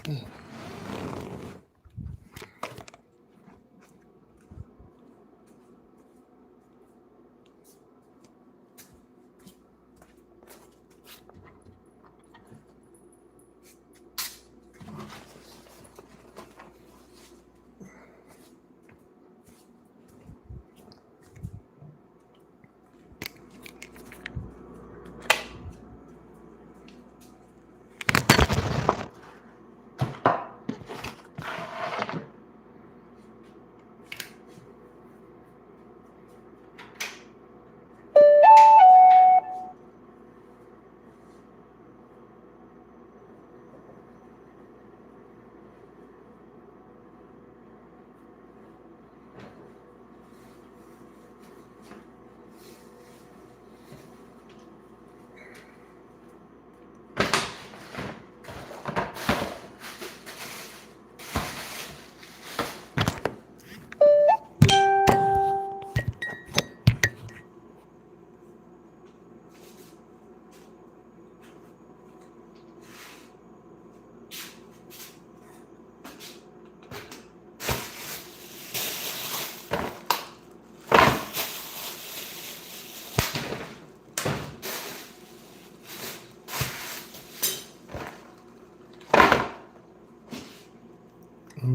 I'm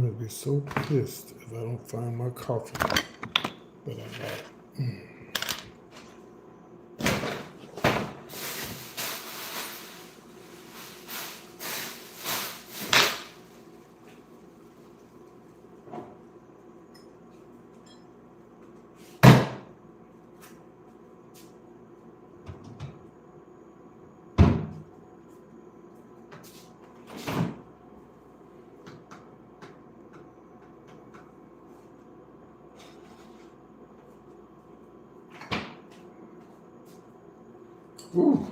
gonna be so pissed if I don't find my coffee that I got. Ooh.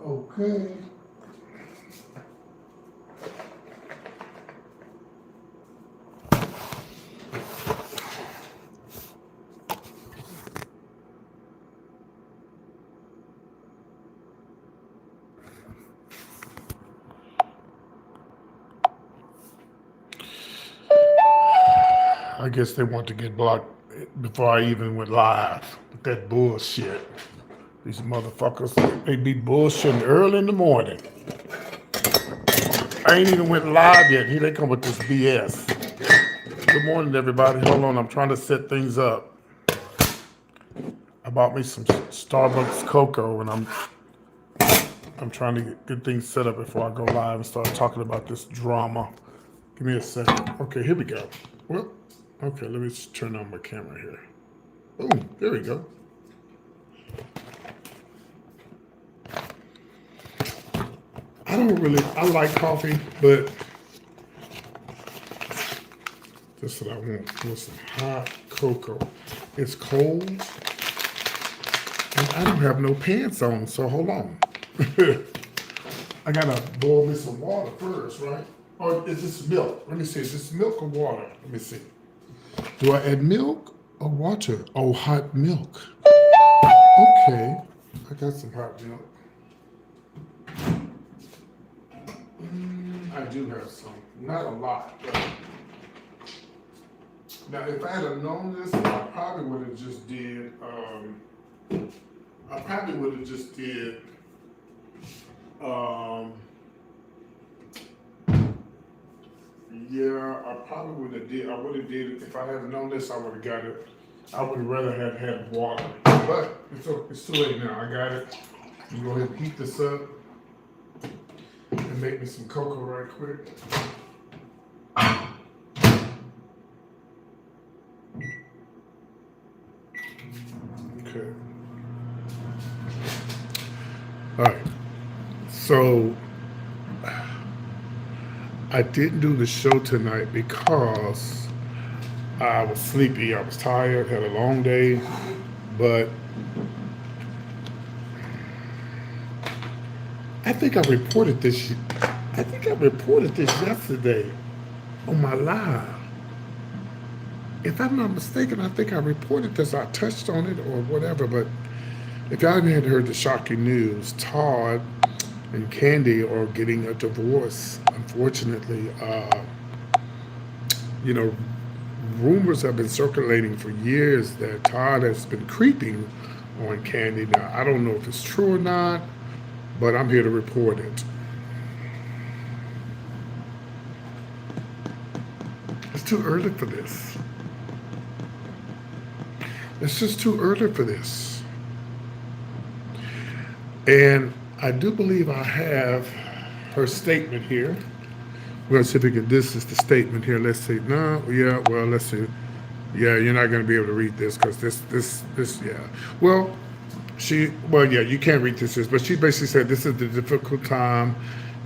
Okay. I guess they want to get blocked before I even went live with that bullshit. These motherfuckers, they be bullshitting early in the morning. I ain't even went live yet. Here they come with this BS. Good morning, everybody. Hold on, I'm trying to set things up. I bought me some Starbucks cocoa, and I'm trying to get things set up before I go live and start talking about this drama. Give me a second. Okay, here we go. Well, okay, let me just turn on my camera here. Boom, there we go. I like coffee, but that's what I want some hot cocoa. It's cold, and I don't have no pants on, so hold on. I gotta boil me some water first, right? Or is this milk? Let me see, is this milk or water? Let me see. Do I add milk or water? Oh, hot milk. Okay, I got some hot milk. I do have some, not a lot, but now if I had known this, I probably would have just did, yeah, I probably would have did, I would have did, if I had known this, I would have got it. I would rather have had water, but it's too late now, I got it. I'm gonna go ahead and heat this up and make me some cocoa right quick. Okay. All right. So I didn't do the show tonight because I was sleepy. I was tired, had a long day, but I think I reported this. I think I reported this yesterday on my live. If I'm not mistaken, I think I reported this. I touched on it or whatever. But if y'all hadn't heard the shocking news, Todd and Kandi are getting a divorce. Unfortunately, you know, rumors have been circulating for years that Todd has been creeping on Kandi. Now, I don't know if it's true or not, but I'm here to report it. It's too early for this. It's just too early for this. And I do believe I have her statement here. We're gonna see if we can. This is the statement here. Let's see. No, yeah. Well, let's see. Yeah, you're not gonna be able to read this because this. Yeah. Well, Well, yeah, you can't read this, but she basically said this is the difficult time.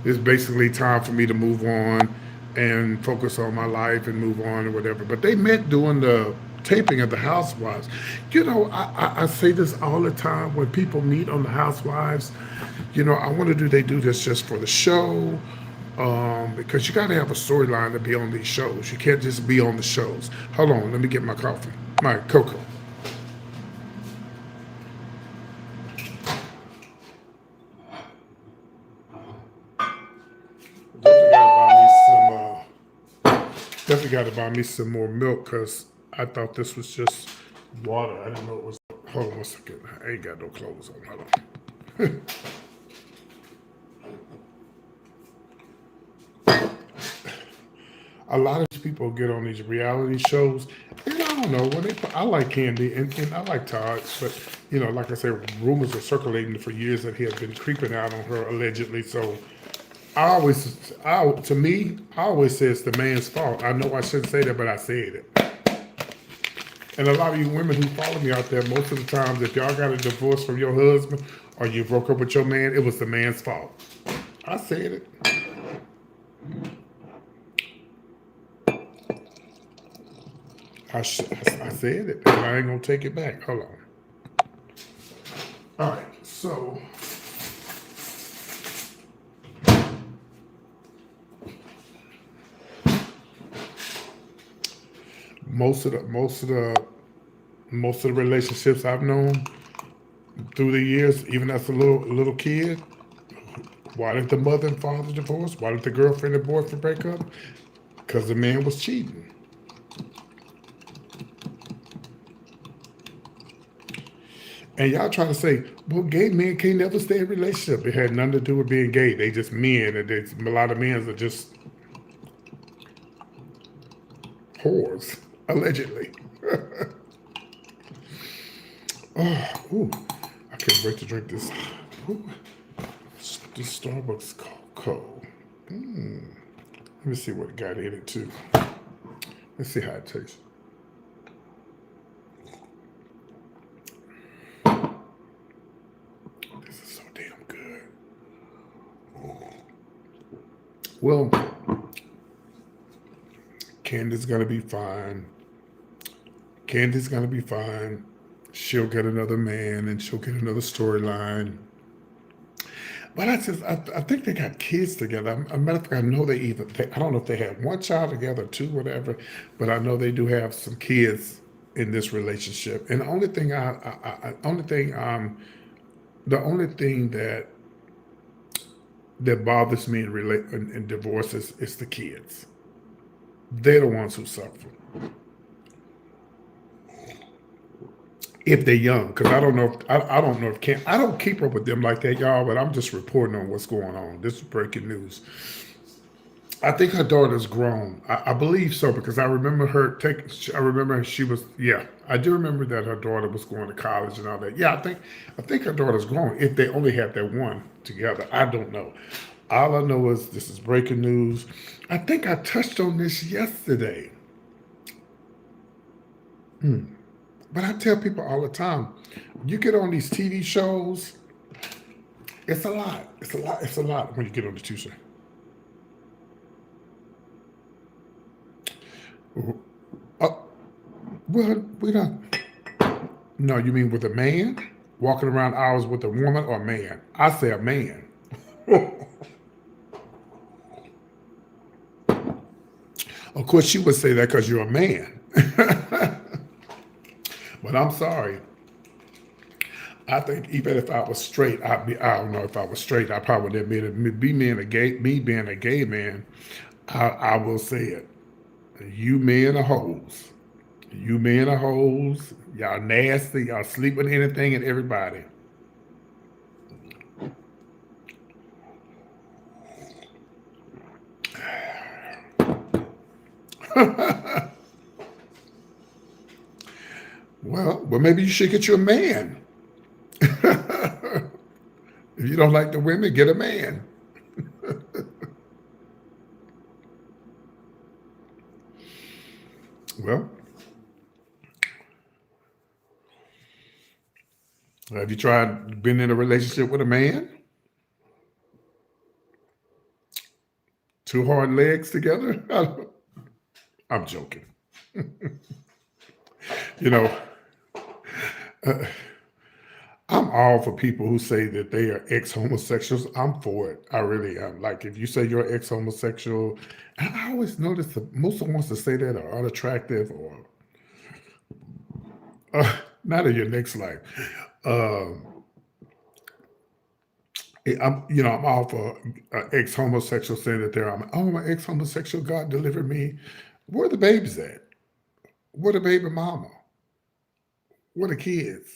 It's basically time for me to move on and focus on my life and move on or whatever. But they met doing the taping of the Housewives. I say this all the time when people meet on the Housewives. I wonder do they do this just for the show? Because you got to have a storyline to be on these shows. You can't just be on the shows. Hold on, let me get my coffee, my cocoa. Definitely got to buy me some more milk because I thought this was just water. I didn't know it was. Hold on one second. I ain't got no clothes on. Hold on. A lot of these people get on these reality shows, and I don't know when I like Kandi and I like Todd, but like I said, rumors are circulating for years that he has been creeping out on her allegedly. So to me, I always say it's the man's fault. I know I shouldn't say that, but I said it. And a lot of you women who follow me out there, most of the times, if y'all got a divorce from your husband or you broke up with your man, it was the man's fault. I said it. I said it, and I ain't gonna take it back. Hold on. All right, so most of the relationships I've known through the years, even as a little kid, why did the mother and father divorce? Why did the girlfriend and boyfriend break up? Because the man was cheating. And y'all try to say, well, gay men can't never stay in a relationship. It had nothing to do with being gay. They just men, and a lot of men are just whores, allegedly. I can't wait to drink this. This Starbucks cocoa. Let me see what it got in it too. Let's see how it tastes. This is so damn good. Well, Candy's gonna be fine. Candy's gonna be fine. She'll get another man and she'll get another storyline. But I think they got kids together. A matter of fact, I know I don't know if they had one child together, two, whatever, but I know they do have some kids in this relationship. And the only thing that bothers me in divorces is the kids. They're the ones who suffer. If they're young, because I don't know if I don't keep up with them like that, y'all. But I'm just reporting on what's going on. This is breaking news. I think her daughter's grown. I believe so because I remember her taking. I remember she was. Yeah, I do remember that her daughter was going to college and all that. Yeah, I think her daughter's grown. If they only had that one together, I don't know. All I know is this is breaking news. I think I touched on this yesterday. But I tell people all the time, you get on these TV shows, it's a lot. It's a lot when you get on the Tuesday. Well, we don't. No, you mean with a man? Walking around hours with a woman or a man? I say a man. Of course, you would say that because you're a man. But I'm sorry. I think even if I was straight, I don't know if I was straight, I probably would admit it. Me being a gay man, I will say it. You men are hoes. You men are hoes. Y'all nasty. Y'all sleep with anything and everybody. Well, maybe you should get you a man. If you don't like the women, get a man. Well, have you tried being in a relationship with a man? Two hard legs together? I'm joking. You know, I'm all for people who say that they are ex-homosexuals. I'm for it. I really am. Like, if you say you're ex-homosexual, and I always notice that most of them wants to say that are unattractive or not in your next life. Um, I'm all for ex-homosexual saying that I'm an ex-homosexual. God delivered me. Where the babies at? Where the baby mama? Where the kids?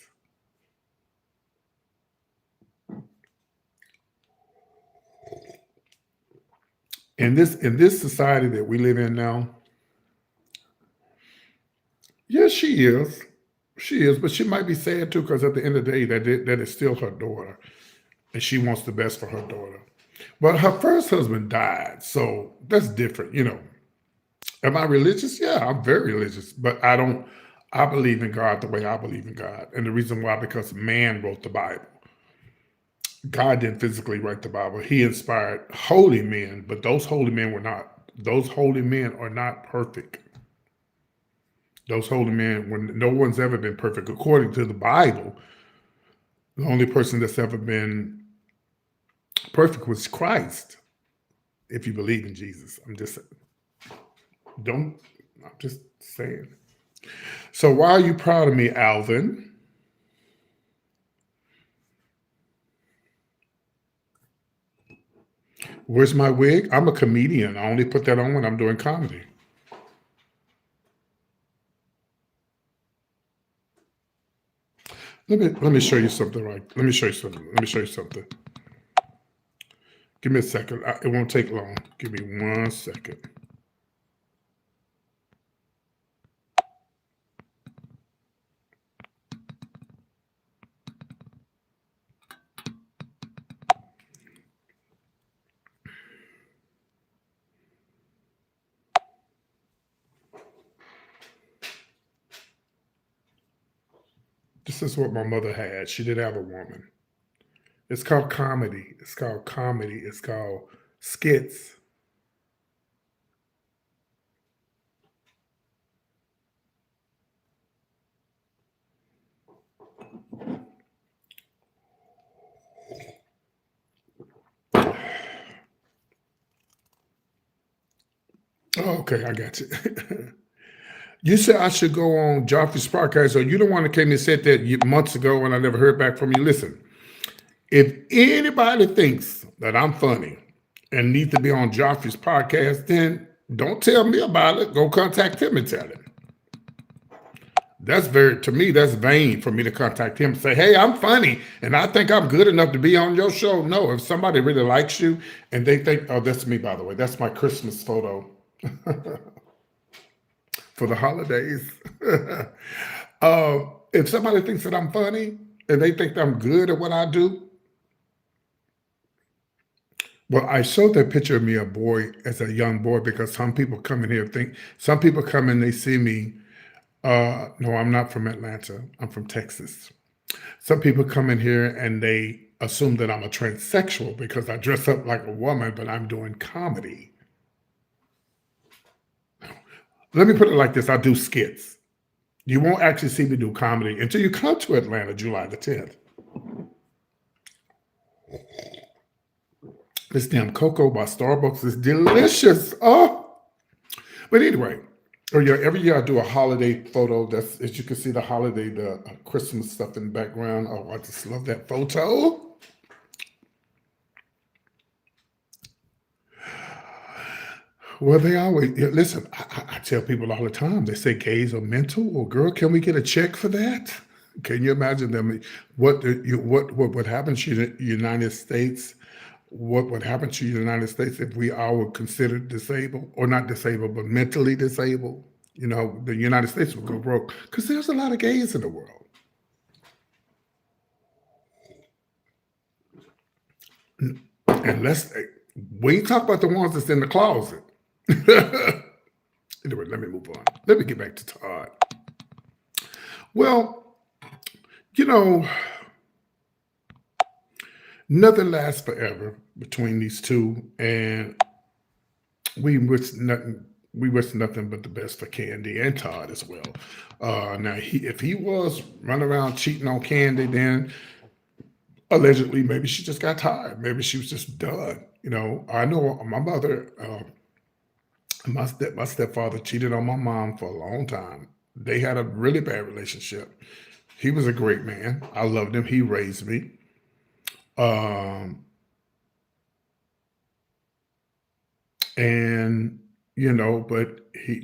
In this society that we live in now, yes, she is. She is, but she might be sad too, because at the end of the day, that is still her daughter, and she wants the best for her daughter. But her first husband died, so that's different. Am I religious? Yeah, I'm very religious, but I don't. I believe in God the way I believe in God, and the reason why, because man wrote the Bible. God didn't physically write the Bible. He inspired holy men, but those holy men were not. Those holy men are not perfect. Those holy men, when no one's ever been perfect, according to the Bible, the only person that's ever been perfect was Christ. If you believe in Jesus, don't. I'm just saying. So why are you proud of me, Alvin? Where's my wig? I'm a comedian. I only put that on when I'm doing comedy. Let me show you something. Right. Let me show you something. Let me show you something. Give me a second. It won't take long. Give me 1 second. This is what my mother had. She did have a woman. It's called comedy. It's called comedy. It's called skits. Oh, okay, I got you. You said I should go on Joffrey's podcast, or you the one that came and said that months ago, and I never heard back from you. Listen, if anybody thinks that I'm funny and needs to be on Joffrey's podcast, then don't tell me about it. Go contact him and tell him. To me, that's vain for me to contact him and say, hey, I'm funny and I think I'm good enough to be on your show. No, if somebody really likes you and they think, oh, that's me, by the way. That's my Christmas photo for the holidays. If somebody thinks that I'm funny and they think that I'm good at what I do, well, I showed that picture of me, a boy, as a young boy, because some people come and they see me. No, I'm not from Atlanta. I'm from Texas. Some people come in here and they assume that I'm a transsexual because I dress up like a woman, but I'm doing comedy. Let me put it like this. I do skits. You won't actually see me do comedy until you come to Atlanta, July the 10th. This damn cocoa by Starbucks is delicious. Oh, but anyway, Oh yeah, every year I do a holiday photo. That's, as you can see, the holiday, the Christmas stuff in the background. Oh, I just love that photo. Well, they always, yeah, listen. I tell people all the time. They say gays are mental. Well, girl, can we get a check for that? Can you imagine them? What would happen to the United States? What would happen to the United States if we all were considered disabled, or not disabled, but mentally disabled? You know, the United States would go broke because there's a lot of gays in the world. And we ain't talk about the ones that's in the closet. Anyway, let me move on. Let me get back to Todd. Well, you know, nothing lasts forever between these two, and we wish nothing. We wish nothing but the best for Kandi and Todd as well. Now, if he was running around cheating on Kandi, then allegedly maybe she just got tired. Maybe she was just done. You know, I know my mother. My stepfather cheated on my mom for a long time. They had a really bad relationship. He was a great man. I loved him. He raised me. Um, and but he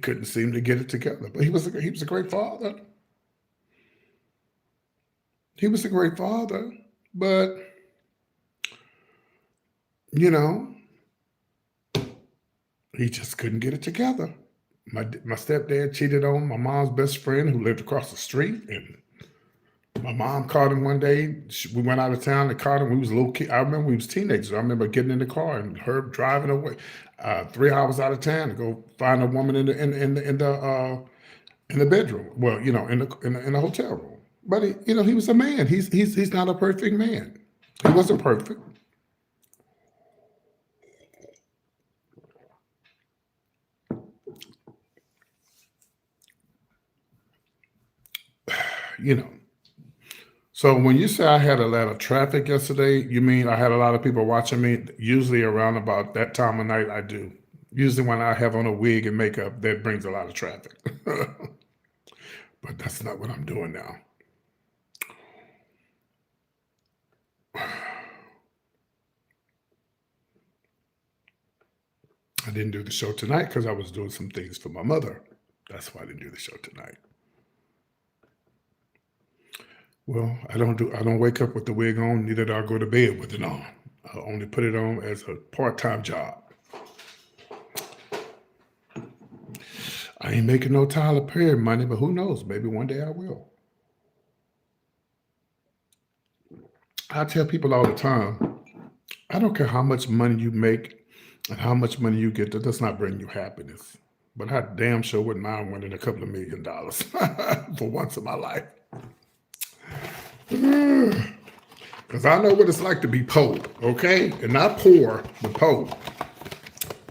couldn't seem to get it together. But he was a great father. He was a great father. But you know, he just couldn't get it together. My stepdad cheated on my mom's best friend who lived across the street, and my mom called him one day. We went out of town and called him. We was a little kid. I remember we was teenagers. I remember getting in the car and her driving away, 3 hours out of town to go find a woman in the bedroom. Well, in the hotel room. But he was a man. He's not a perfect man. He wasn't perfect. You know. So when you say I had a lot of traffic yesterday, you mean I had a lot of people watching me? Usually around about that time of night, I do. Usually when I have on a wig and makeup, that brings a lot of traffic. But that's not what I'm doing now. I didn't do the show tonight because I was doing some things for my mother. That's why I didn't do the show tonight. Well, I don't wake up with the wig on, neither do I go to bed with it on. I only put it on as a part-time job. I ain't making no Tyler Perry money, but who knows? Maybe one day I will. I tell people all the time, I don't care how much money you make and how much money you get, that does not bring you happiness. But I damn sure wouldn't mind winning a couple of $1,000,000 for once in my life. Because I know what it's like to be poor, okay? And not poor, but poor.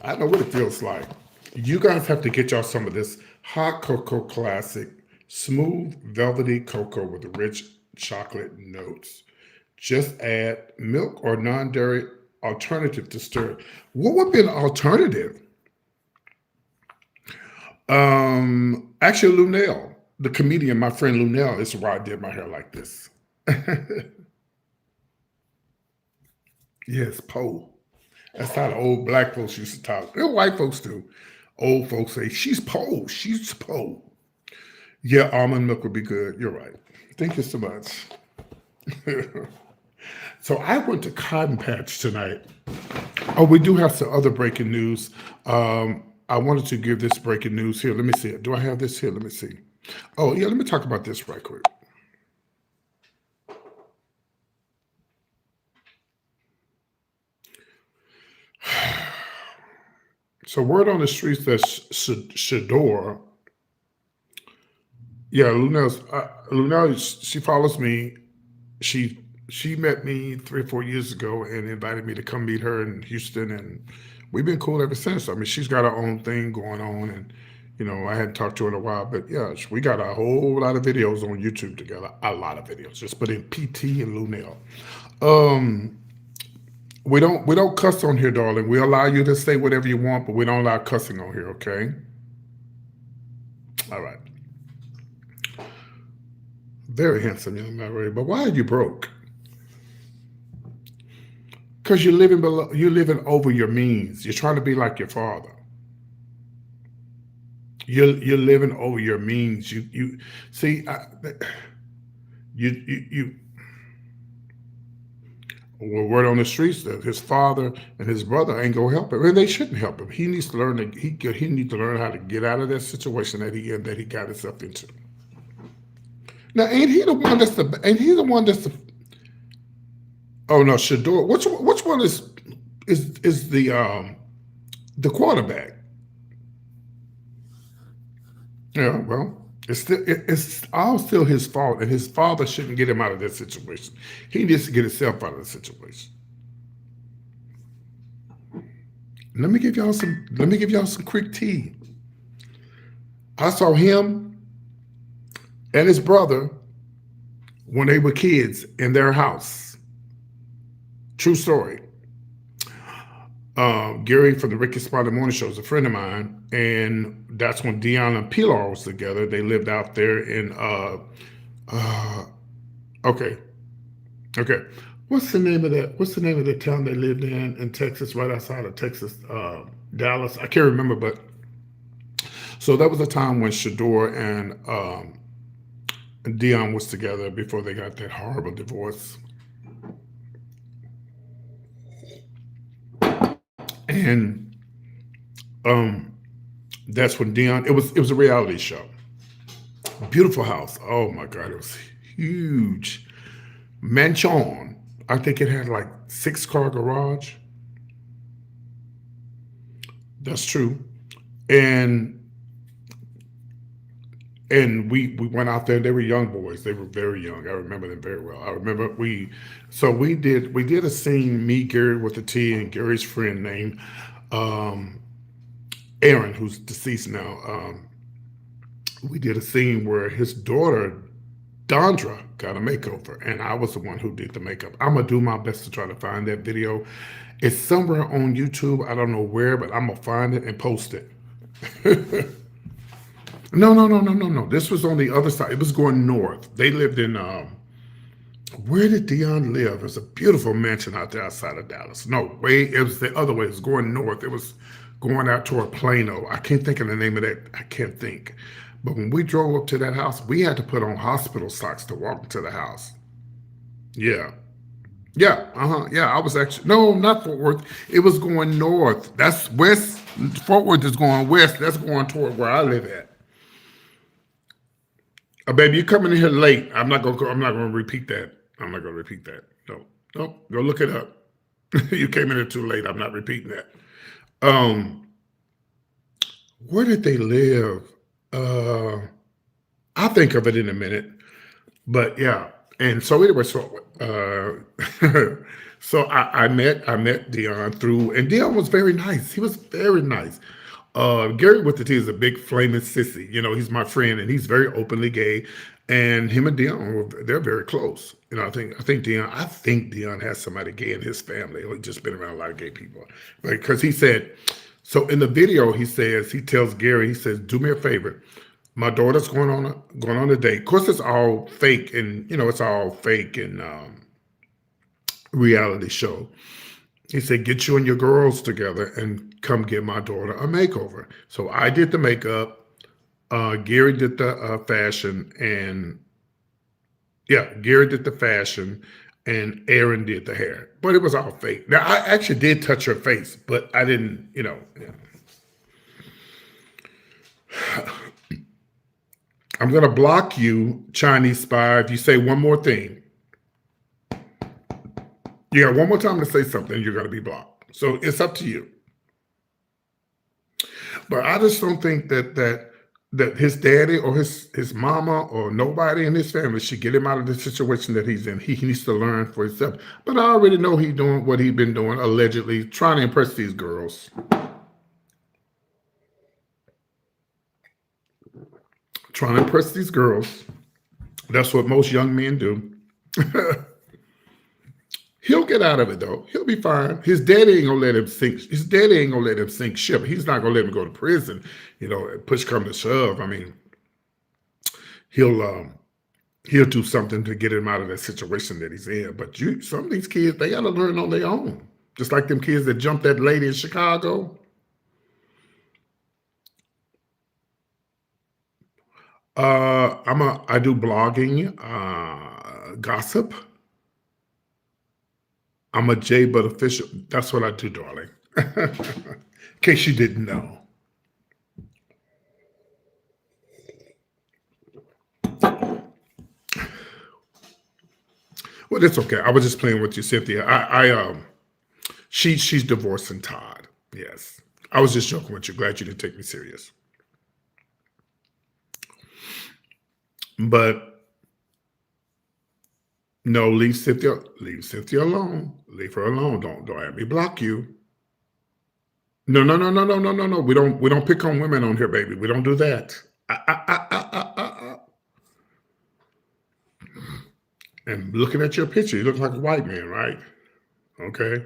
I know what it feels like. You guys have to get y'all some of this hot cocoa classic, smooth, velvety cocoa with rich chocolate notes. Just add milk or non-dairy alternative to stir. What would be an alternative? Actually, Lunel, the comedian, my friend Lunel, is why I did my hair like this. Yes, po. That's how the old black folks used to talk. The white folks do. Old folks say, she's po, she's po. Yeah, almond milk would be good. You're right. Thank you so much. So I went to Cotton Patch tonight. Oh, we do have some other breaking news. I wanted to give this breaking news here. Let me see it. Do I have this here? Let me see. Oh, yeah, let me talk about this right quick. So word on the streets that Shador, yeah, Lunel, she follows me. She met me 3 or 4 years ago and invited me to come meet her in Houston, and we've been cool ever since. I mean, she's got her own thing going on, and I hadn't talked to her in a while, but yeah, we got a whole lot of videos on YouTube together. A lot of videos. Just put in PT and Lunel. Um, we don't cuss on here, darling. We allow you to say whatever you want, but we don't allow cussing on here, okay? All right. Very handsome young man, Ray. But why are you broke? Because you're living below, you're living over your means. You're trying to be like your father. You're living over your means. You see, you well, word on the streets that his father and his brother ain't gonna help him, and they shouldn't help him. He needs to learn to he needs to learn how to get out of that situation that he got himself into. Now, ain't he the one that's the oh no, Shador. Which one is the quarterback? Yeah, well, it's all still his fault, and his father shouldn't get him out of that situation. He needs to get himself out of the situation. Let me give y'all some quick tea. I saw him and his brother when they were kids in their house. True story. Gary from the Ricky Spotted Morning Show is a friend of mine, and that's when Dion and Pilar was together. They lived out there in uh okay, okay. What's the name of the town they lived in Texas, right outside of Texas, Dallas? I can't remember, but so that was a time when Shador and Dion was together before they got that horrible divorce. And um that's when Dion it was a reality show. Beautiful house. Oh my God, it was huge. Mansion. I think it had like 6 car garage. That's true. And we went out there. They were young boys. They were very young. I remember them very well. I remember we did a scene. Me, Gary with the T, and Gary's friend named um, Aaron, who's deceased now. We did a scene where his daughter Dondra got a makeover, and I was the one who did the makeup. I'm gonna do my best to try to find that video. It's somewhere on YouTube. I don't know where, but I'm gonna find it and post it. No, no, no, no, no, no. This was on the other side. It was going north. They lived in where did Dion live? It's a beautiful mansion out there outside of Dallas. No, way it was the other way. It was going north. It was going out toward Plano. I can't think of the name of that. I can't think. But when we drove up to that house, we had to put on hospital socks to walk into the house. Yeah. Yeah, uh-huh. Yeah, I was actually no, not Fort Worth. It was going north. That's west. Fort Worth is going west. That's going toward where I live at. Baby, you're coming in here late. I'm not gonna repeat that. I'm not gonna repeat that. No. No. Go look it up. You came in here too late. I'm not repeating that. Um, where did they live? Uh I'll think of it in a minute. But yeah, and so anyway, so I met Dion through, and Dion was very nice. He was very nice. Gary with the T is a big flaming sissy. You know, he's my friend, and he's very openly gay. And him and Dion they're very close. You know, I think Dion has somebody gay in his family. He's just been around a lot of gay people, because he said. So in the video, he tells Gary, he says, "Do me a favor. My daughter's going on a date. Of course, it's all fake, and it's all fake and reality show." He said, "Get you and your girls together and come get my daughter a makeover." So I did the makeup. Gary did the fashion, and yeah, Gary did the fashion, and Aaron did the hair. But it was all fake. Now I actually did touch her face, but I didn't. Yeah. I'm gonna block you, Chinese spy, if you say one more thing. You got one more time to say something, you're gonna be blocked. So it's up to you. But I just don't think that his daddy or his mama or nobody in his family should get him out of the situation that he's in. He needs to learn for himself. But I already know he's doing what he's been doing, allegedly, trying to impress these girls. Trying to impress these girls. That's what most young men do. He'll get out of it though. He'll be fine. His daddy ain't gonna let him sink. His daddy ain't gonna let him sink ship. He's not gonna let him go to prison. Push come to shove. I mean, he'll he'll do something to get him out of that situation that he's in. But some of these kids, they got to learn on their own. Just like them kids that jumped that lady in Chicago. I do blogging, gossip. I'm a J but official. That's what I do, darling. In case you didn't know. Well, it's okay. I was just playing with you, Cynthia. She's divorcing Todd. Yes. I was just joking with you. Glad you didn't take me serious. But no, leave Cynthia alone. Leave her alone. Don't have me block you. No, no, no, no, no, no, no, no. We don't pick on women on here, baby. We don't do that. Ah, ah, ah, ah, ah, ah, ah. And looking at your picture, you look like a white man, right? Okay.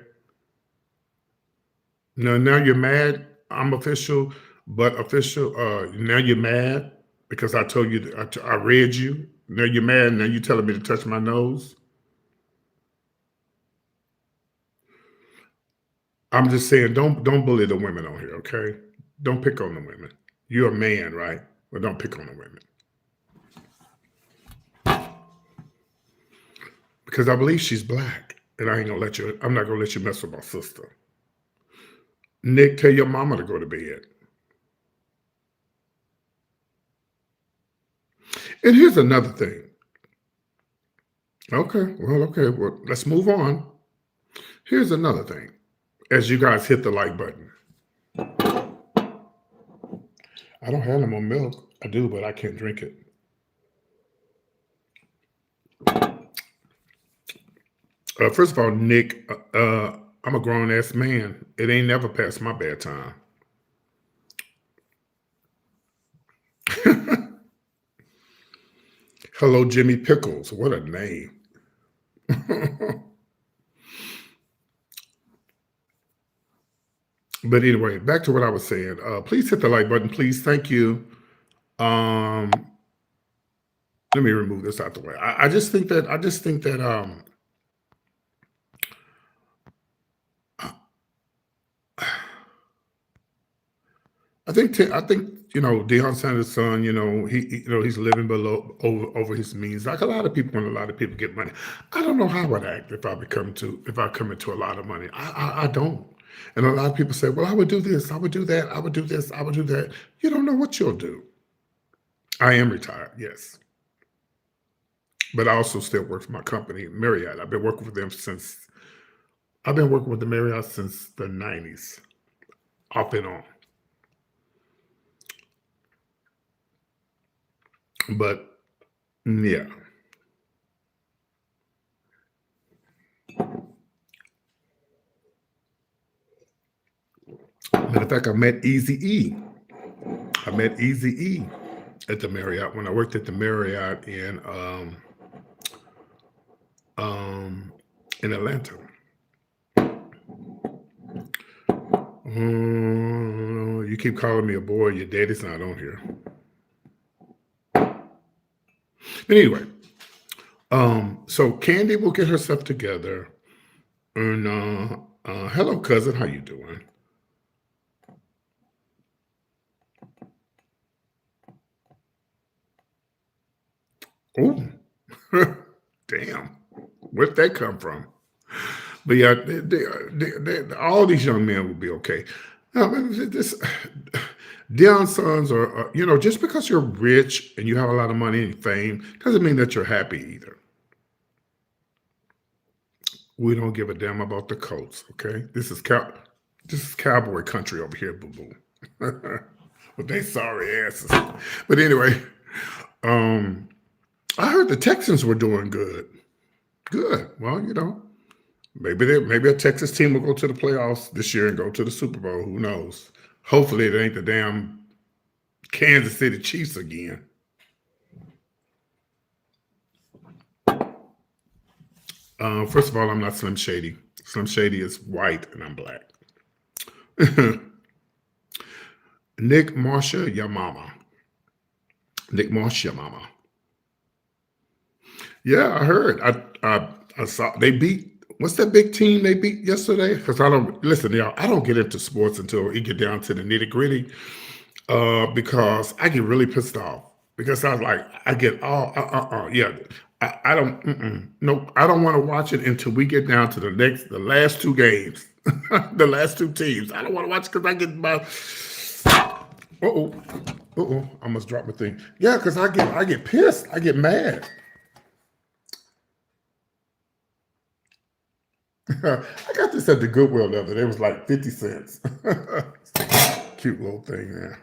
Now you're mad. I'm official, but official. Now you're mad because I told you I read you. Now you're mad. Now you're telling me to touch my nose. I'm just saying, don't bully the women on here, okay? Don't pick on the women. You're a man, right? But don't pick on the women because I believe she's black, and I ain't gonna let you. I'm not gonna let you mess with my sister. Nick, tell your mama to go to bed. And here's another thing. Okay, well, let's move on. Here's another thing. As you guys hit the like button, I don't have no more milk. I do, but I can't drink it. First of all, Nick, I'm a grown ass man. It ain't never past my bedtime. Hello, Jimmy Pickles. What a name. But anyway, back to what I was saying. Please hit the like button, please. Thank you. Um, Let me remove this out the way. I just think that I think Deion Sanders' son. He's living below over his means. Like a lot of people, when a lot of people get money, I don't know how I'd act if I come into a lot of money. I don't. And a lot of people say, "Well, I would do this, I would do that, I would do this, I would do that." You don't know what you'll do. I am retired, yes, but I also still work for my company, Marriott. I've been working with the Marriott since the '90s, off and on. But yeah. Matter of fact, I met Easy E at the Marriott when I worked at the Marriott um, in Atlanta. You keep calling me a boy. Your daddy's not on here. But anyway, so Kandi will get herself together. And hello, cousin. How you doing? Oh, damn. Where'd that come from? But yeah, all these young men will be okay. This Dion's sons are, just because you're rich and you have a lot of money and fame doesn't mean that you're happy either. We don't give a damn about the Colts, okay? This is cowboy country over here, boo boo. With they sorry asses. But anyway, um, I heard the Texans were doing good. Good. Well, maybe a Texas team will go to the playoffs this year and go to the Super Bowl. Who knows? Hopefully, it ain't the damn Kansas City Chiefs again. First of all, I'm not Slim Shady. Slim Shady is white and I'm black. Nick Marsha, your mama. Nick Marsh, your mama. Yeah, I heard. I saw they beat. What's that big team they beat yesterday? Because I don't listen, y'all. I don't get into sports until we get down to the nitty gritty. Because I get really pissed off because I was like, I get all, yeah. I don't, nope. I don't want to watch it until we get down to the last two games, the last two teams. I don't want to watch because I get my, oh, I must drop my thing. Yeah, because I get pissed. I get mad. I got this at the Goodwill the other day. It was like 50 cents. Cute little thing there.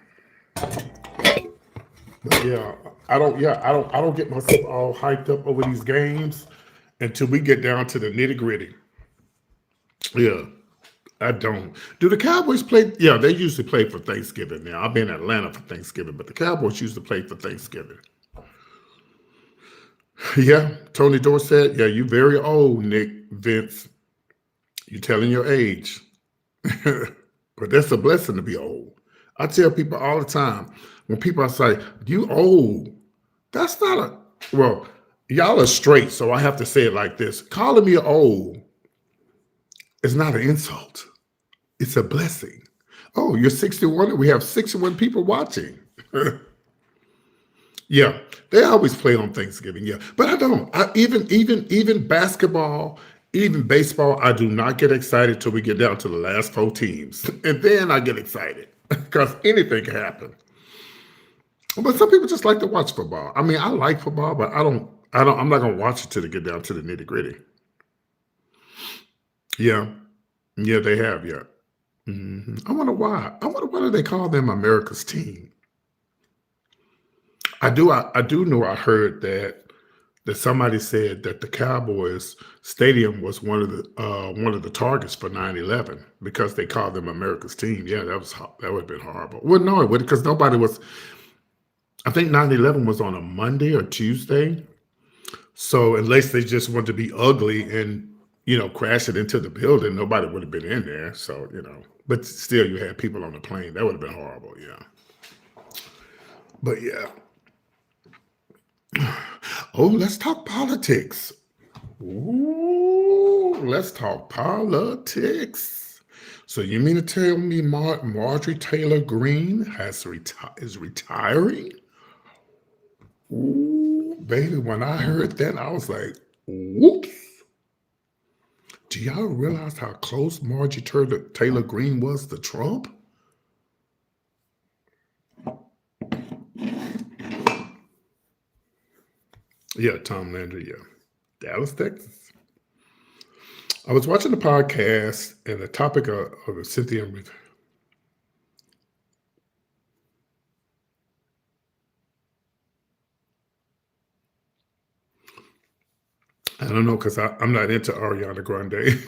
But yeah, I don't get myself all hyped up over these games until we get down to the nitty gritty. Yeah, I don't. Do the Cowboys play? Yeah, they usually play for Thanksgiving now. I've been in Atlanta for Thanksgiving, but the Cowboys used to play for Thanksgiving. Yeah, Tony Dorsett. Yeah, you very old, Nick Vince. You telling your age. But that's a blessing to be old. I tell people all the time when people say, you old, that's not a, well, y'all are straight, so I have to say it like this. Calling me old is not an insult, it's a blessing. Oh, you're 61 and we have 61 people watching. Yeah, they always play on Thanksgiving. Yeah, but I don't. Even basketball, even baseball, I do not get excited till we get down to the last four teams, and then I get excited because anything can happen. But some people just like to watch football. I mean, I like football, but I don't. I don't. I'm not gonna watch it till they get down to the nitty gritty. Yeah, yeah, they have. Yeah. I wonder why. I wonder why do they call them America's team? I do know. I heard that somebody said that the Cowboys stadium was one of the targets for 9/11 because they called them America's team. Yeah, that would have been horrible. Well, no, it would because nobody was. I think 9/11 was on a Monday or Tuesday. So unless they just wanted to be ugly and crash it into the building, nobody would have been in there. So but still, you had people on the plane. That would have been horrible. Yeah, but yeah. Oh, let's talk politics. Ooh, let's talk politics. So you mean to tell me Marjorie Taylor Greene is retiring? Ooh, baby, when I heard that, I was like, whoops. Do y'all realize how close Taylor Greene was to Trump? Yeah, Tom Landry, yeah. Dallas, Texas. I was watching the podcast and the topic of Cynthia. I don't know because I'm not into Ariana Grande.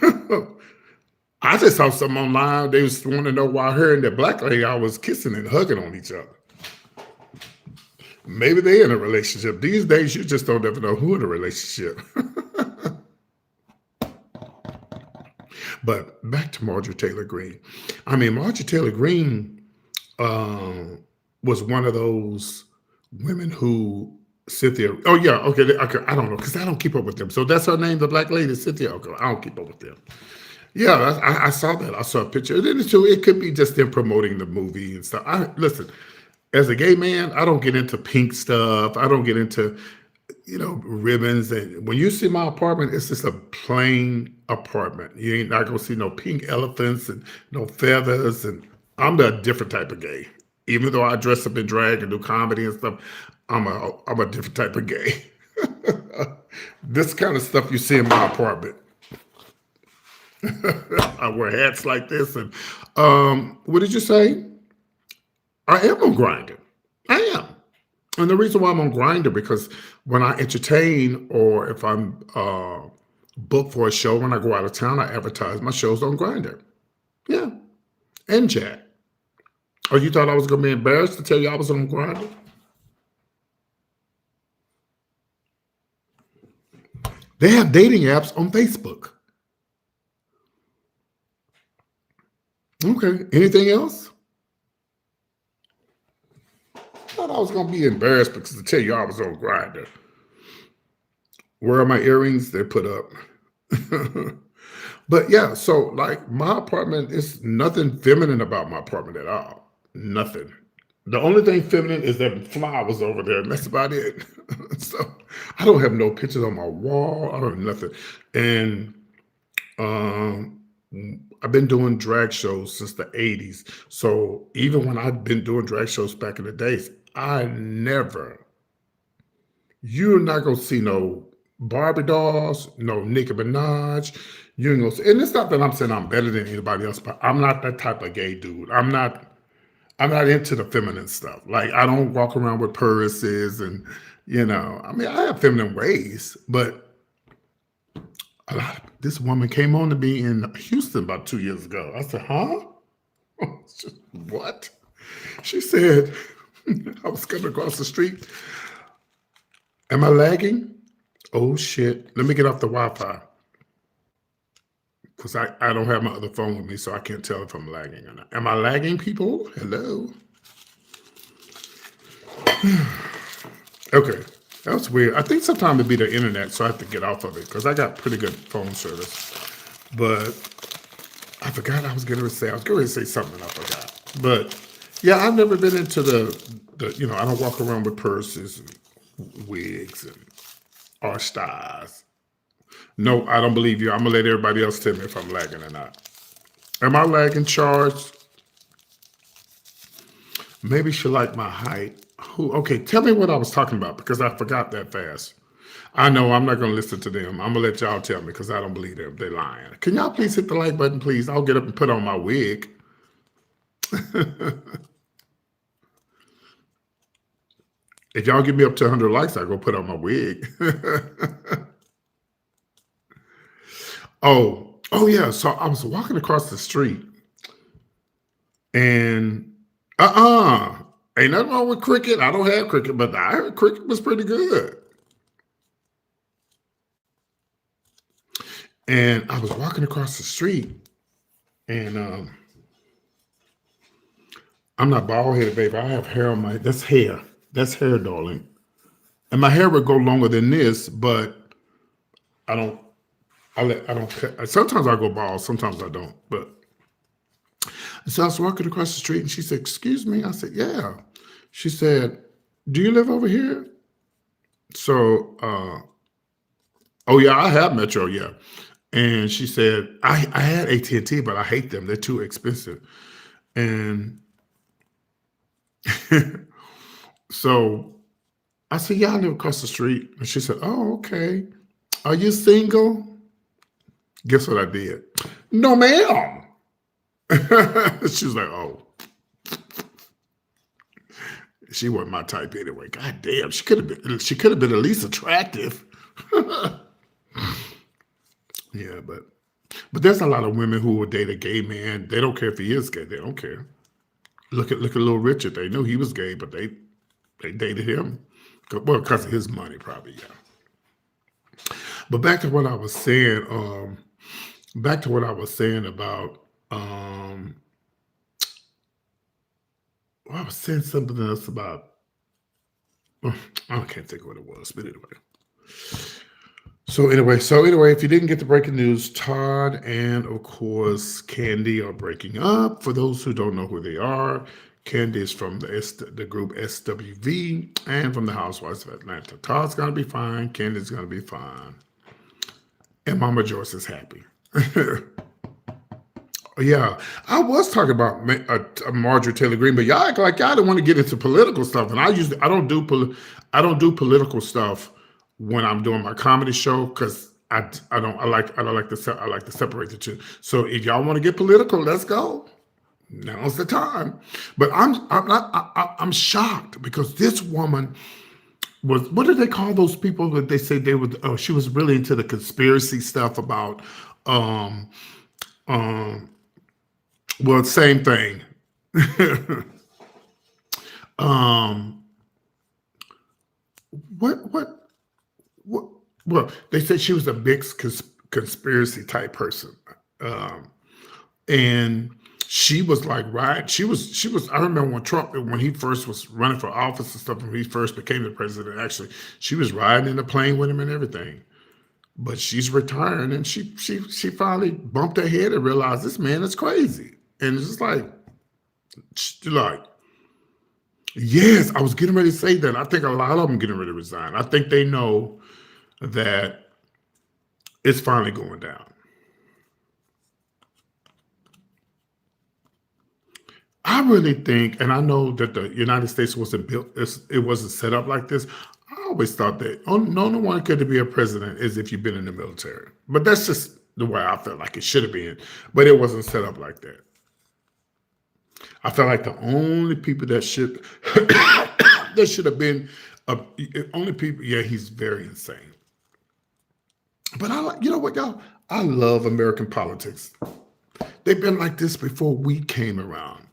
I just saw something online. They was want to know why her and the black lady I was kissing and hugging on each other. Maybe they in a relationship. These days, you just don't ever know who in a relationship. But back to Marjorie Taylor Greene. I mean, Marjorie Taylor Greene was one of those women who Cynthia. Oh yeah, okay, okay. I don't know because I don't keep up with them. So that's her name, the black lady, Cynthia. Okay, I don't keep up with them. Yeah, I saw that. I saw a picture. And then too, it could be just them promoting the movie and stuff. Listen, as a gay man, I don't get into pink stuff. I don't get into ribbons. And when you see my apartment, it's just a plain apartment. You ain't not gonna see no pink elephants and no feathers. And I'm a different type of gay. Even though I dress up in drag and do comedy and stuff, I'm a different type of gay. This kind of stuff you see in my apartment. I wear hats like this, and what did you say? I am on Grinder. I am, and the reason why I'm on Grinder because when I entertain or if I'm booked for a show when I go out of town, I advertise my shows on Grinder. Yeah, and Jack. Oh, you thought I was gonna be embarrassed to tell you I was on Grinder? They have dating apps on Facebook. Okay. Anything else? I thought I was gonna be embarrassed because to tell you I was on Grinder. Where are my earrings? They're put up. But yeah, so like my apartment is nothing feminine about my apartment at all. Nothing. The only thing feminine is that flowers over there, and that's about it. So I don't have no pictures on my wall. I don't have nothing. And um, I've been doing drag shows since the 80s. So even when I've been doing drag shows back in the days, I never, you're not gonna see no Barbie dolls, no Nicki Minaj. You ain't gonna see, and it's not that I'm saying I'm better than anybody else, but I'm not that type of gay dude. I'm not into the feminine stuff. Like I don't walk around with purses and I mean I have feminine ways, but this woman came on to me in Houston about 2 years ago. I said, huh? What? She said, I was coming across the street. Am I lagging? Oh shit. Let me get off the Wi-Fi. Because I don't have my other phone with me, so I can't tell if I'm lagging or not. Am I lagging, people? Hello? Okay. That was weird. I think sometimes it'd be the internet, so I have to get off of it because I got pretty good phone service. But I forgot I was going to say. I was going to say something and I forgot. But yeah, I've never been into I don't walk around with purses and wigs and arch ties. No, I don't believe you. I'm going to let everybody else tell me if I'm lagging or not. Am I lagging, Charles? Maybe she liked my height. Okay, tell me what I was talking about because I forgot that fast. I know I'm not going to listen to them. I'm going to let y'all tell me because I don't believe them. They're lying. Can y'all please hit the like button, please? I'll get up and put on my wig. If y'all give me up to 100 likes, I'll go put on my wig. Oh yeah. So I was walking across the street and ain't nothing wrong with cricket. I don't have cricket, but I heard cricket was pretty good. And I was walking across the street and I'm not bald headed, baby. I have hair on that's hair. That's hair, darling. And my hair would go longer than this, but I don't, I don't, sometimes I go bald, sometimes I don't. But so I was walking across the street and she said, excuse me. I said, yeah. She said, do you live over here? So, oh yeah, I have Metro, yeah. And she said, I had AT&T, but I hate them. They're too expensive. And so I said, yeah, I live across the street. And she said, oh, okay. Are you single? Guess what I did? No, ma'am. She was like, oh. She wasn't my type anyway. God damn, she could have been at least attractive. Yeah, but there's a lot of women who will date a gay man. They don't care if he is gay. They don't care. Look at Little Richard. They knew he was gay, but they dated him. Well, because of his money, probably, yeah. But back to what I was saying, about I was saying something else about I can't think of what it was, but anyway. So anyway, if you didn't get the breaking news, Todd and of course Kandi are breaking up. For those who don't know who they are, Kandi is from the group SWV and from the Housewives of Atlanta. Todd's gonna be fine. Kandi's gonna be fine, and Mama Joyce is happy. Yeah, I was talking about Marjorie Taylor Greene, but y'all act like y'all don't want to get into political stuff, and I don't do political stuff when I'm doing my comedy show because I like to separate the two. So if y'all want to get political, let's go. Now's the time. But I'm shocked because this woman was, what do they call those people that they say they would? Oh, she was really into the conspiracy stuff about well, same thing. What well, they said she was a big conspiracy type person. And she was like, right. She was, I remember when he first was running for office and stuff, when he first became the president, actually, she was riding in the plane with him and everything. but she's retiring, and she finally bumped her head and realized this man is crazy. And it's just like, yes, I was getting ready to say that. I think a lot of them getting ready to resign. I think they know that it's finally going down. I really think, and I know that the United States wasn't built, it wasn't set up like this. I always thought that no one could be a president is if you've been in the military. But that's just the way I felt like it should have been. But it wasn't set up like that. I felt like the only people that should that should have been only people. Yeah, he's very insane. But you know what, y'all? I love American politics. They've been like this before we came around.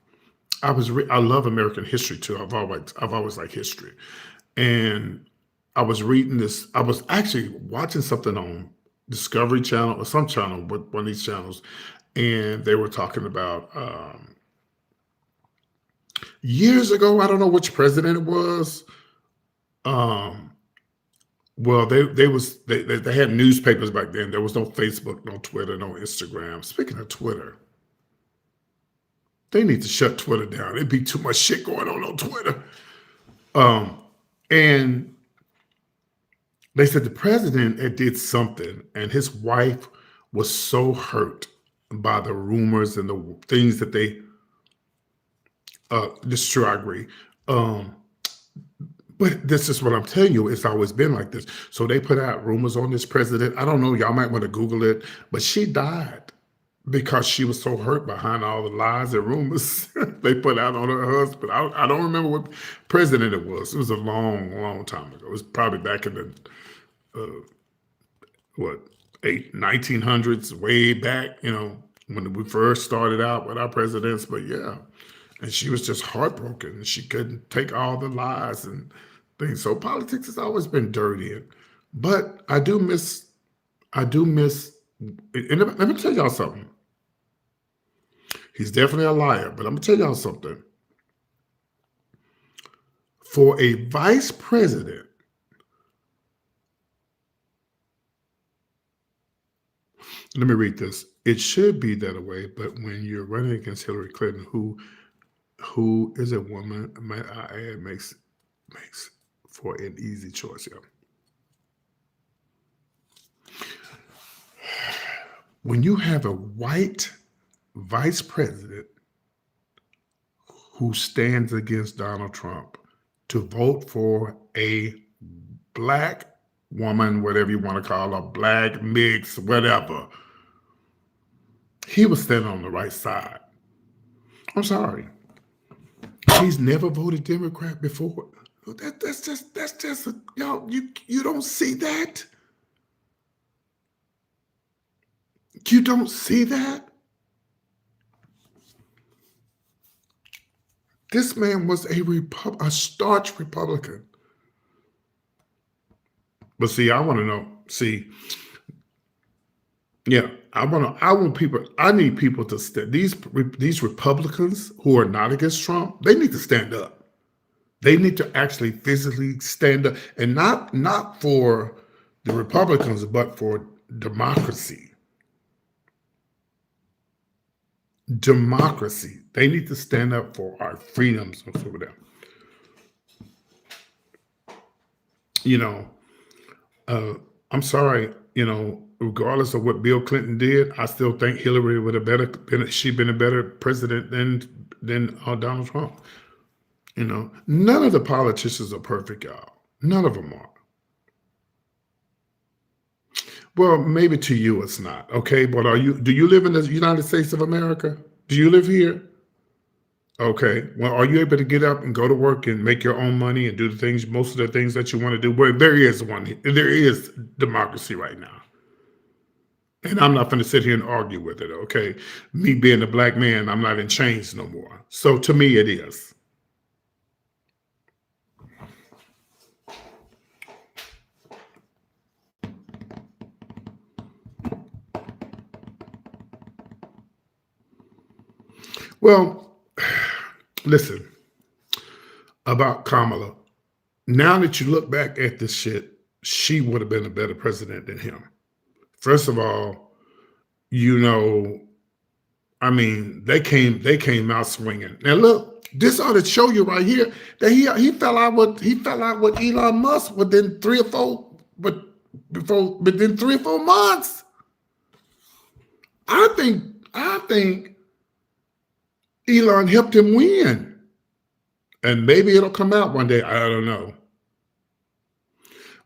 I love American history too. I've always liked history, and I was reading this. I was actually watching something on Discovery Channel or some channel, but one of these channels, and they were talking about years ago. I don't know which president it was. Well, they had newspapers back then. There was no Facebook, no Twitter, no Instagram. Speaking of Twitter, they need to shut Twitter down. It'd be too much shit going on Twitter. And they said the president had did something, and his wife was so hurt by the rumors and the things that they. This is true, I agree. But this is what I'm telling you. It's always been like this. So they put out rumors on this president. I don't know. Y'all might want to Google it. But she died because she was so hurt behind all the lies and rumors they put out on her husband. I don't remember what president it was. It was a long time ago. It was probably back in the, 1900s, way back, when we first started out with our presidents. But yeah. And she was just heartbroken. She couldn't take all the lies and things. So politics has always been dirty. But I do miss, and let me tell y'all something. He's definitely a liar, but I'm going to tell y'all something. For a vice president, let me read this. It should be that way, but when you're running against Hillary Clinton, who is a woman, might I add, makes for an easy choice. Yeah. When you have a white vice president who stands against Donald Trump to vote for a black woman, whatever you want to call her, black, mix, whatever, he was standing on the right side. I'm sorry. He's never voted Democrat before. That's just y'all. You don't see that. You don't see that. This man was a staunch Republican. But see, I want to know. See, yeah, I need people to stand. These Republicans who are not against Trump, they need to stand up. They need to actually physically stand up, and not for the Republicans, but for democracy. Democracy. They need to stand up for our freedoms over there. I'm sorry, regardless of what Bill Clinton did, I still think Hillary would have been a better president than Donald Trump. None of the politicians are perfect, y'all. None of them are. Well, maybe to you it's not, okay? But do you live in the United States of America? Do you live here? Okay. Well, are you able to get up and go to work and make your own money and do most of the things that you want to do? Well, there is democracy right now. And I'm not going to sit here and argue with it, okay? Me being a black man, I'm not in chains no more. So to me, it is. Well, listen, about Kamala. Now that you look back at this shit, she would have been a better president than him. First of all, you know, I mean, they came out swinging. Now look, this ought to show you right here that he fell out with Elon Musk within 3 or 4, but before within 3 or 4 months. I think Elon helped him win, and maybe it'll come out one day. I don't know.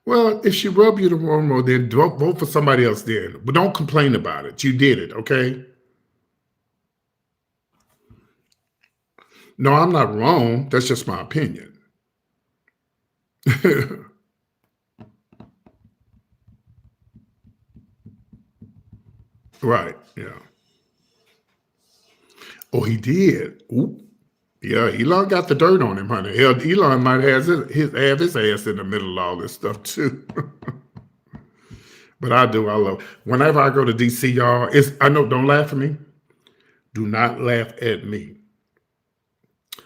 Well, if she rubbed you the wrong road, then vote for somebody else. Then, but don't complain about it. You did it, okay? No, I'm not wrong. That's just my opinion. Right. Yeah. Oh, he did. Ooh. Yeah, Elon got the dirt on him, honey. Hell, Elon might have his ass in the middle of all this stuff too. But I love whenever I go to DC, y'all, I know, don't laugh at me. Do not laugh at me.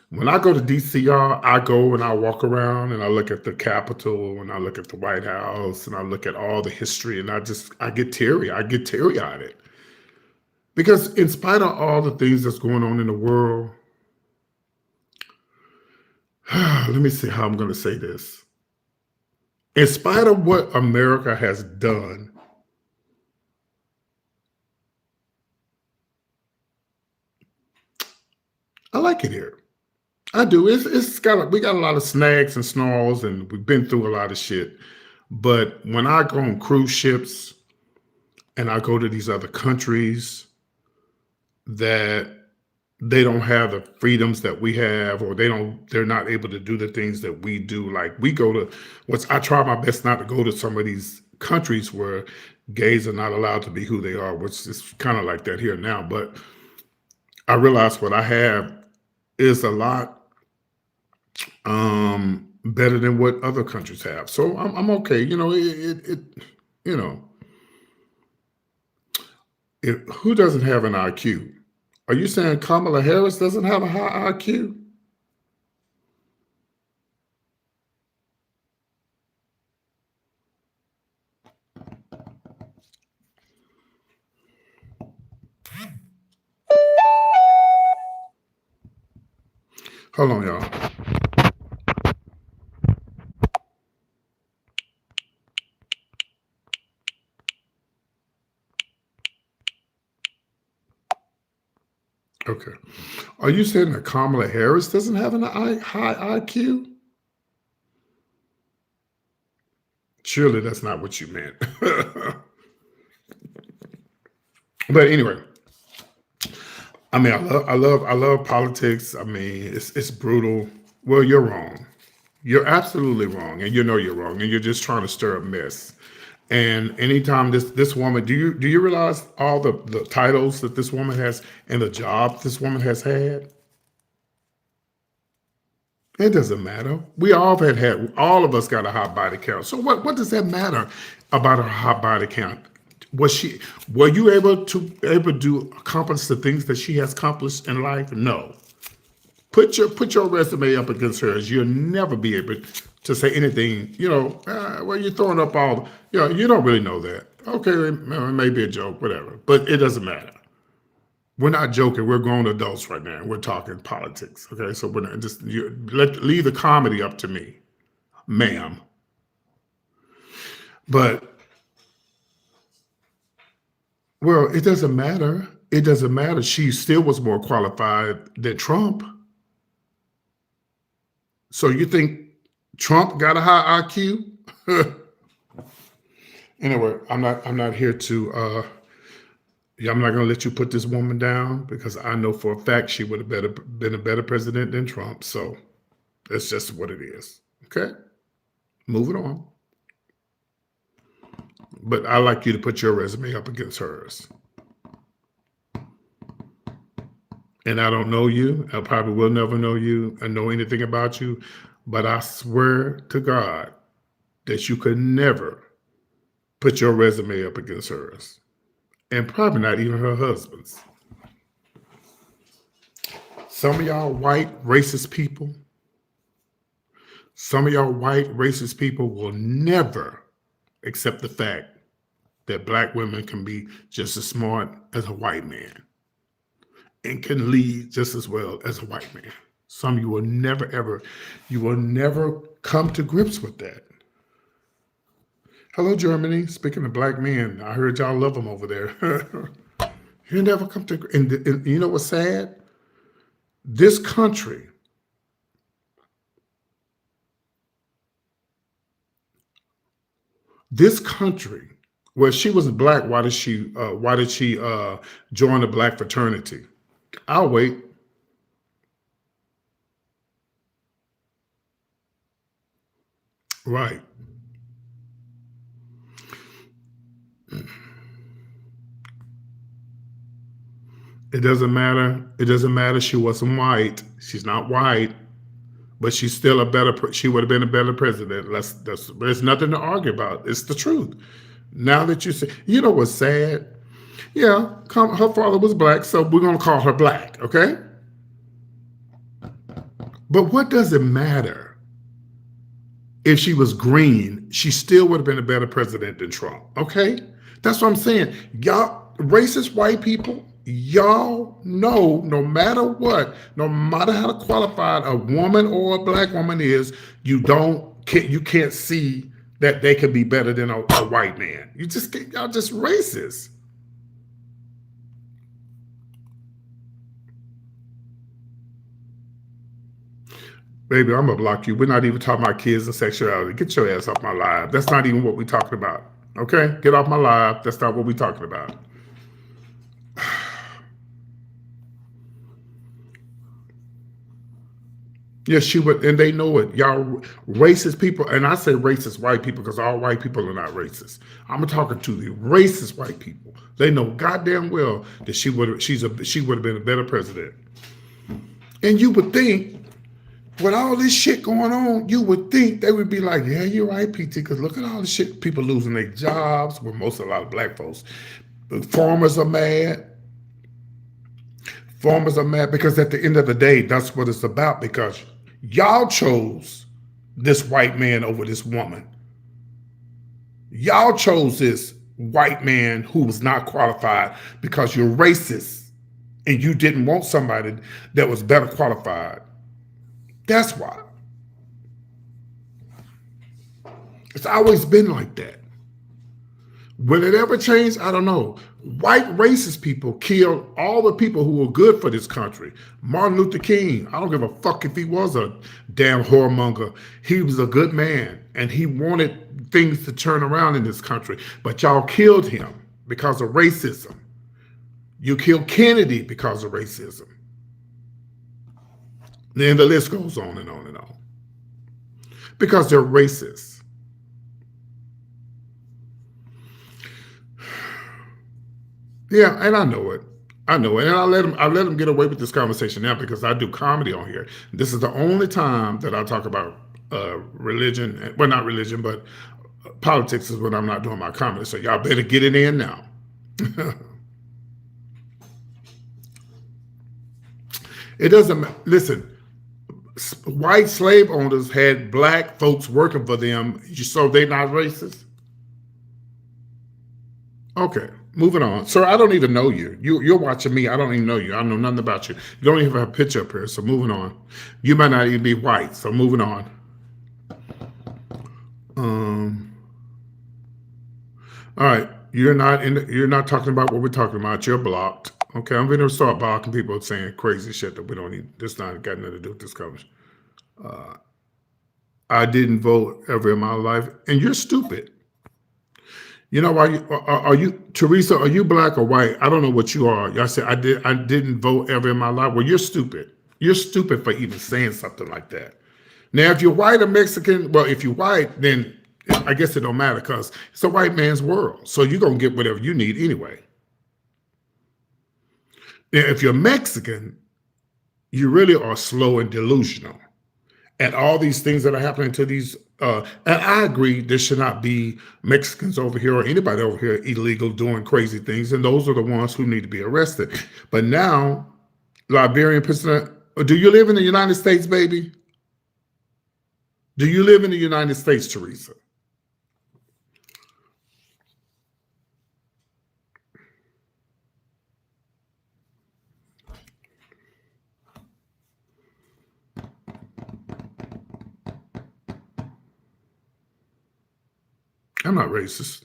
When I go to DC, y'all, I go and I walk around and I look at the Capitol and I look at the White House and I look at all the history and I get teary. I get teary eyed because in spite of all the things that's going on in the world, let me see how I'm going to say this. In spite of what America has done, I like it here. I do. We got a lot of snags and snarls, and we've been through a lot of shit. But when I go on cruise ships and I go to these other countries that they don't have the freedoms that we have, or they're not able to do the things that we do. Like we go to I try my best not to go to some of these countries where gays are not allowed to be who they are, which is kind of like that here now. But I realize what I have is a lot better than what other countries have. So I'm okay. You know, who doesn't have an IQ? Are you saying Kamala Harris doesn't have a high IQ? Hold on, y'all. Okay. Are you saying that Kamala Harris doesn't have high IQ? Surely that's not what you meant. But anyway, I mean, I love politics. I mean, it's brutal. Well, you're wrong. You're absolutely wrong, and you know you're wrong, and you're just trying to stir a mess. And anytime this woman, do you realize all the titles that this woman has and the jobs this woman has had? It doesn't matter. We all had all of us got a hot body count. So what does that matter about her hot body count? Were you able to accomplish the things that she has accomplished in life? No. Put your resume up against hers. You'll never be able to say anything. Well, you're throwing up all. You don't really know that. Okay, it may be a joke, whatever, but it doesn't matter. We're not joking. We're grown adults right now. We're talking politics. Okay, so we're not leave the comedy up to me, ma'am. But well, it doesn't matter. It doesn't matter. She still was more qualified than Trump. So you think Trump got a high IQ? Anyway, I'm not here to yeah, I'm not gonna let you put this woman down because I know for a fact she would have been a better president than Trump. So that's just what it is. Okay? Moving on. But I like you to put your resume up against hers. And I don't know you. I probably will never know you and know anything about you. But I swear to God that you could never put your resume up against hers. And probably not even her husband's. Some of y'all white racist people, some of y'all white racist people will never accept the fact that black women can be just as smart as a white man and can lead just as well as a white man. Some you will never ever, you will never come to grips with that. Hello, Germany. Speaking of black men, I heard y'all love them over there. You never come to, and you know what's sad? This country, well, she was black. Why did she join the black fraternity? I'll wait. Right. It doesn't matter. It doesn't matter. She wasn't white. She's not white, but she's still a better. She would have been a better president. There's nothing to argue about. It's the truth. Now that you say, you know what's sad? Yeah, her father was black, so we're gonna call her black, okay? But what does it matter? If she was green, she still would have been a better president than Trump, okay? That's what I'm saying. Y'all, racist white people, y'all know no matter what, no matter how qualified a woman or a black woman is, you can't see that they could be better than a white man. Y'all just racist. Baby, I'm gonna block you. We're not even talking about kids and sexuality. Get your ass off my live. That's not even what we're talking about. Okay? Get off my live. That's not what we're talking about. Yes, she would, and they know it. Y'all racist people, and I say racist white people because all white people are not racist. I'm talking to the racist white people. They know goddamn well that she would have been a better president. And you would think, with all this shit going on, you would think they would be like, yeah, you're right, PT, because look at all the shit, people losing their jobs, well, a lot of black folks. Farmers are mad. Farmers are mad because at the end of the day, that's what it's about, because y'all chose this white man over this woman. Y'all chose this white man who was not qualified because you're racist and you didn't want somebody that was better qualified. That's why. It's always been like that. Will it ever change? I don't know. White racist people killed all the people who were good for this country. Martin Luther King, I don't give a fuck if he was a damn whoremonger. He was a good man, and he wanted things to turn around in this country. But y'all killed him because of racism. You killed Kennedy because of racism. Then the list goes on and on and on. Because they're racist. Yeah, and I know it. I know it. And I let him get away with this conversation now because I do comedy on here. This is the only time that I talk about religion. Well, not religion, but politics is when I'm not doing my comedy. So y'all better get it in now. It doesn't, listen, white slave owners had black folks working for them, so they not racist? Okay, moving on. Sir, I don't even know you. You're watching me. I don't even know you. I know nothing about you. You don't even have a picture up here, so moving on. You might not even be white, so moving on. All right, you're not talking about what we're talking about. You're blocked. Okay, I'm going to start blocking people saying crazy shit that we don't need. This not got nothing to do with this conversation. I didn't vote ever in my life, and you're stupid. You know why? Are you Teresa? Are you black or white? I don't know what you are. Y'all said I didn't vote ever in my life. Well, you're stupid. You're stupid for even saying something like that. Now, if you're white or Mexican, well, if you're white, then I guess it don't matter because it's a white man's world. So you're gonna get whatever you need anyway. Now, if you're Mexican, you really are slow and delusional. And all these things that are happening to these, and I agree, there should not be Mexicans over here or anybody over here illegal doing crazy things. And those are the ones who need to be arrested. But now, Liberian president, do you live in the United States, baby? Do you live in the United States, Teresa? I'm not racist.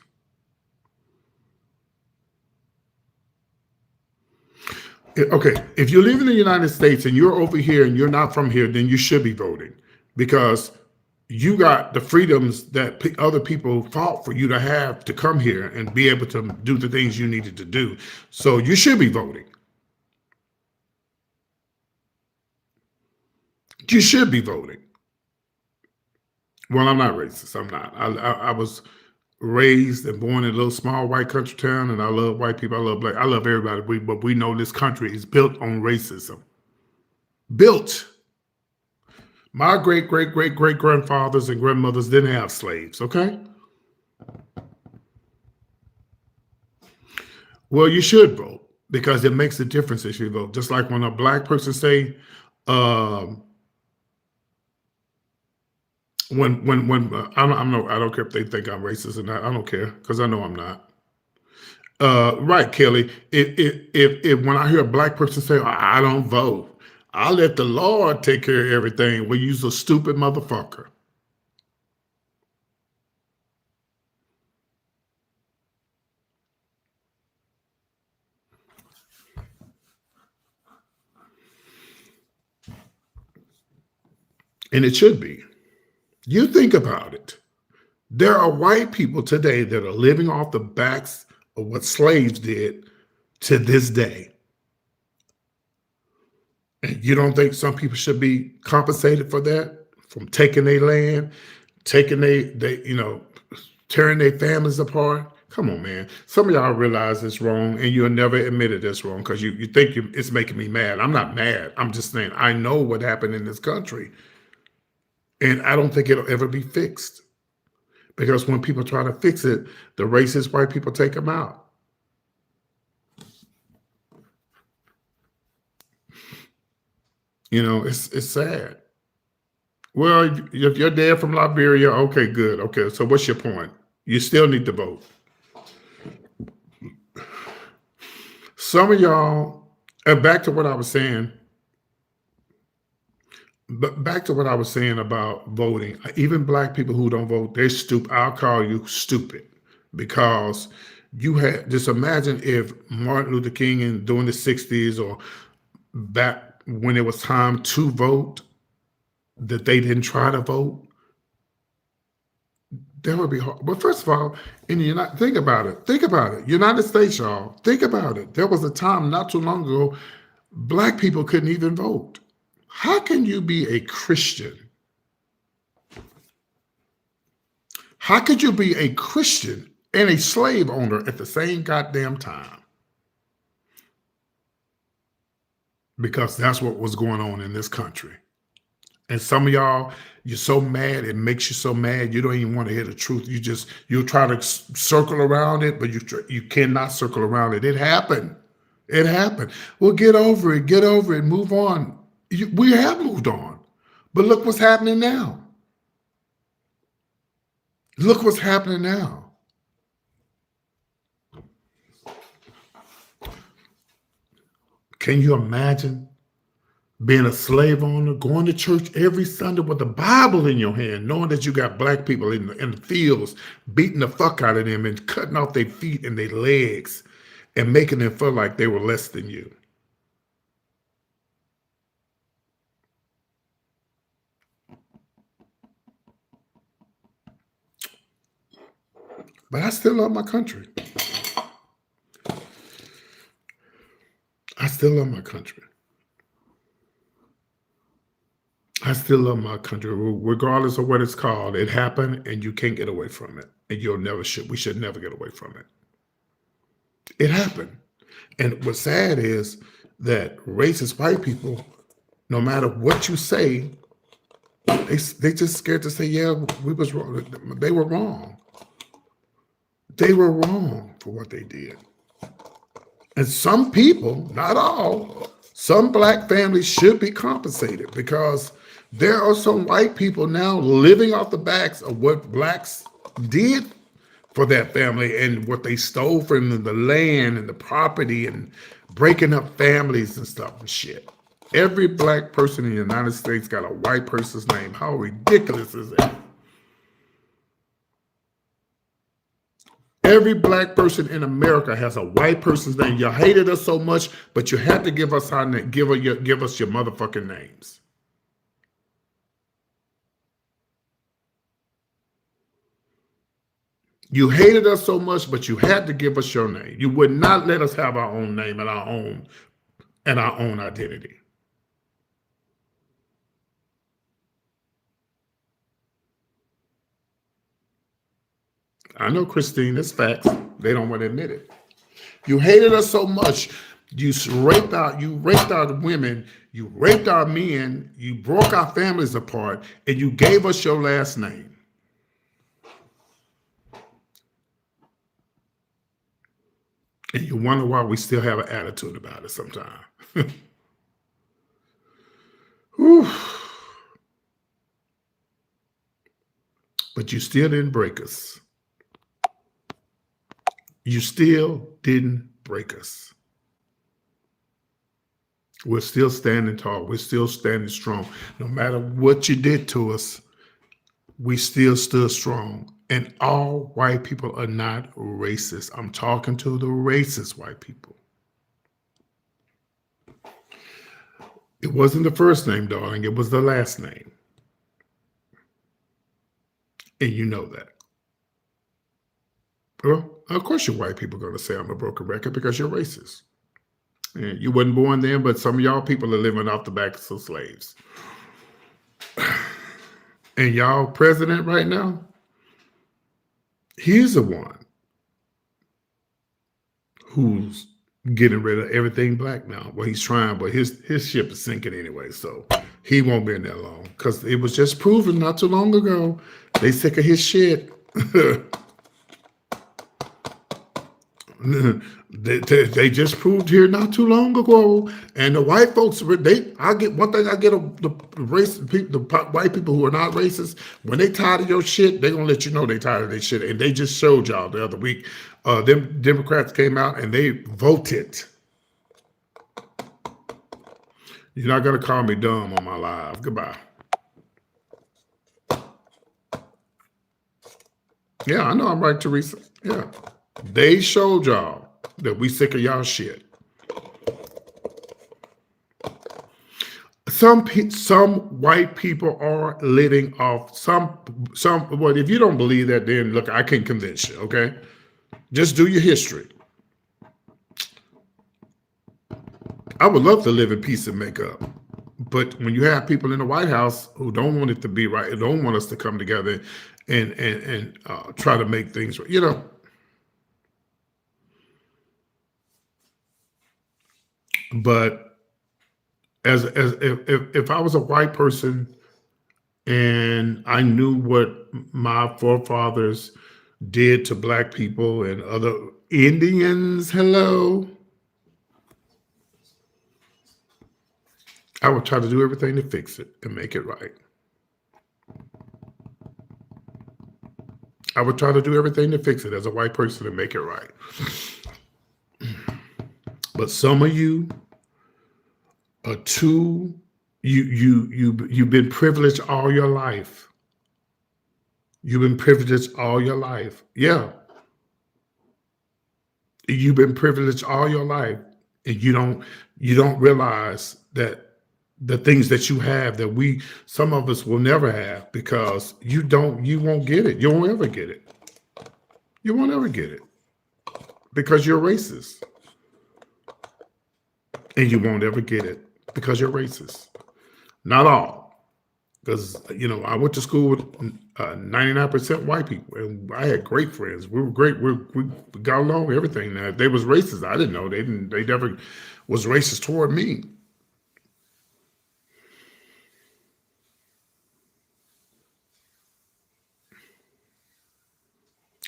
Okay, if you live in the United States and you're over here and you're not from here, then you should be voting because you got the freedoms that other people fought for you to have to come here and be able to do the things you needed to do. So you should be voting. You should be voting. Well, I'm not racist. I'm not. I was raised and born in a little small white country town, and I love white people. I love black. I love everybody. But we know this country is built on racism. Built. My great great great great grandfathers and grandmothers didn't have slaves. Okay. Well, you should vote because it makes a difference if you vote. Just like when a black person say, um, I don't care if they think I'm racist or not. I don't care because I know I'm not. Right, Kelly. If when I hear a black person say, I don't vote, I let the Lord take care of everything. Well, you's a stupid motherfucker. And it should be. You think about it. There are white people today that are living off the backs of what slaves did to this day. And you don't think some people should be compensated for that? From taking their land, taking tearing their families apart? Come on, man. Some of y'all realize it's wrong and you'll never admit it is wrong because you think it's making me mad. I'm not mad. I'm just saying I know what happened in this country. And I don't think it'll ever be fixed. Because when people try to fix it, the racist white people take them out. It's sad. Well, if you're dead from Liberia, okay, good. Okay, so what's your point? You still need to vote. Some of y'all, and back to what I was saying, but back to what I was saying about voting, even black people who don't vote, they're stupid. I'll call you stupid because you had just imagine if Martin Luther King in during the 60s or back when it was time to vote, that they didn't try to vote. That would be hard. But first of all, in the United, think about it. Think about it. United States, y'all. Think about it. There was a time not too long ago, black people couldn't even vote. How can you be a Christian? How could you be a Christian and a slave owner at the same goddamn time? Because that's what was going on in this country. And some of y'all, you're so mad, it makes you so mad, you don't even want to hear the truth. You'll try to circle around it, but you cannot circle around it. It happened. It happened. Well, get over it, move on. We have moved on. But look what's happening now. Look what's happening now. Can you imagine being a slave owner, going to church every Sunday with the Bible in your hand, knowing that you got black people in the fields, beating the fuck out of them and cutting off their feet and their legs and making them feel like they were less than you? But I still love my country. I still love my country. I still love my country, regardless of what it's called. It happened, and you can't get away from it. And we should never get away from it. It happened. And what's sad is that racist white people, no matter what you say, they just scared to say, yeah, we was wrong. They were wrong. They were wrong for what they did. And some people, not all, some black families should be compensated because there are some white people now living off the backs of what blacks did for that family and what they stole from the land and the property and breaking up families and stuff and shit. Every black person in the United States got a white person's name. How ridiculous is that? Every black person in America has a white person's name. You hated us so much, but you had to give us our name. Give us your motherfucking names. You hated us so much, but you had to give us your name. You would not let us have our own name and our own identity. I know, Christine, it's facts. They don't want to admit it. You hated us so much. You raped our women, you raped our men, you broke our families apart, and you gave us your last name. And you wonder why we still have an attitude about it sometimes. But you still didn't break us. You still didn't break us. We're still standing tall. We're still standing strong. No matter what you did to us, we still stood strong. And all white people are not racist. I'm talking to the racist white people. It wasn't the first name, darling. It was the last name. And you know that. Well, of course your white people are going to say I'm a broken record because you're racist. And you wasn't born then, but some of y'all people are living off the backs of slaves. And y'all president right now, he's the one who's getting rid of everything black now. Well, he's trying, but his ship is sinking anyway, so he won't be in there long. Because it was just proven not too long ago, they sick of his shit. They just proved here not too long ago, and the white folks, I get one thing. I get the white people who are not racist. When they tired of your shit, they gonna let you know they tired of their shit, and they just showed y'all the other week. Them Democrats came out and they voted. You're not gonna call me dumb on my live. Goodbye. Yeah, I know I'm right, Teresa. Yeah. They showed y'all that we sick of y'all shit. Some white people are letting off some. Well, if you don't believe that, then look, I can convince you. Okay, just do your history. I would love to live in peace and make up, but when you have people in the White House who don't want it to be right, don't want us to come together and try to make things right, you know. But if I was a white person and I knew what my forefathers did to black people and other Indians, hello, I would try to do everything to fix it and make it right. I would try to do everything to fix it as a white person and make it right. But some of you are you've been privileged all your life. You've been privileged all your life. Yeah. You've been privileged all your life. And you don't realize that the things that you have that some of us will never have because you won't get it. You won't ever get it. You won't ever get it because you're racist. And you won't ever get it because you're racist. Not all. Because, I went to school with 99% white people, and I had great friends. We were great. We got along, everything. Now, if they was racist, I didn't know. They never was racist toward me.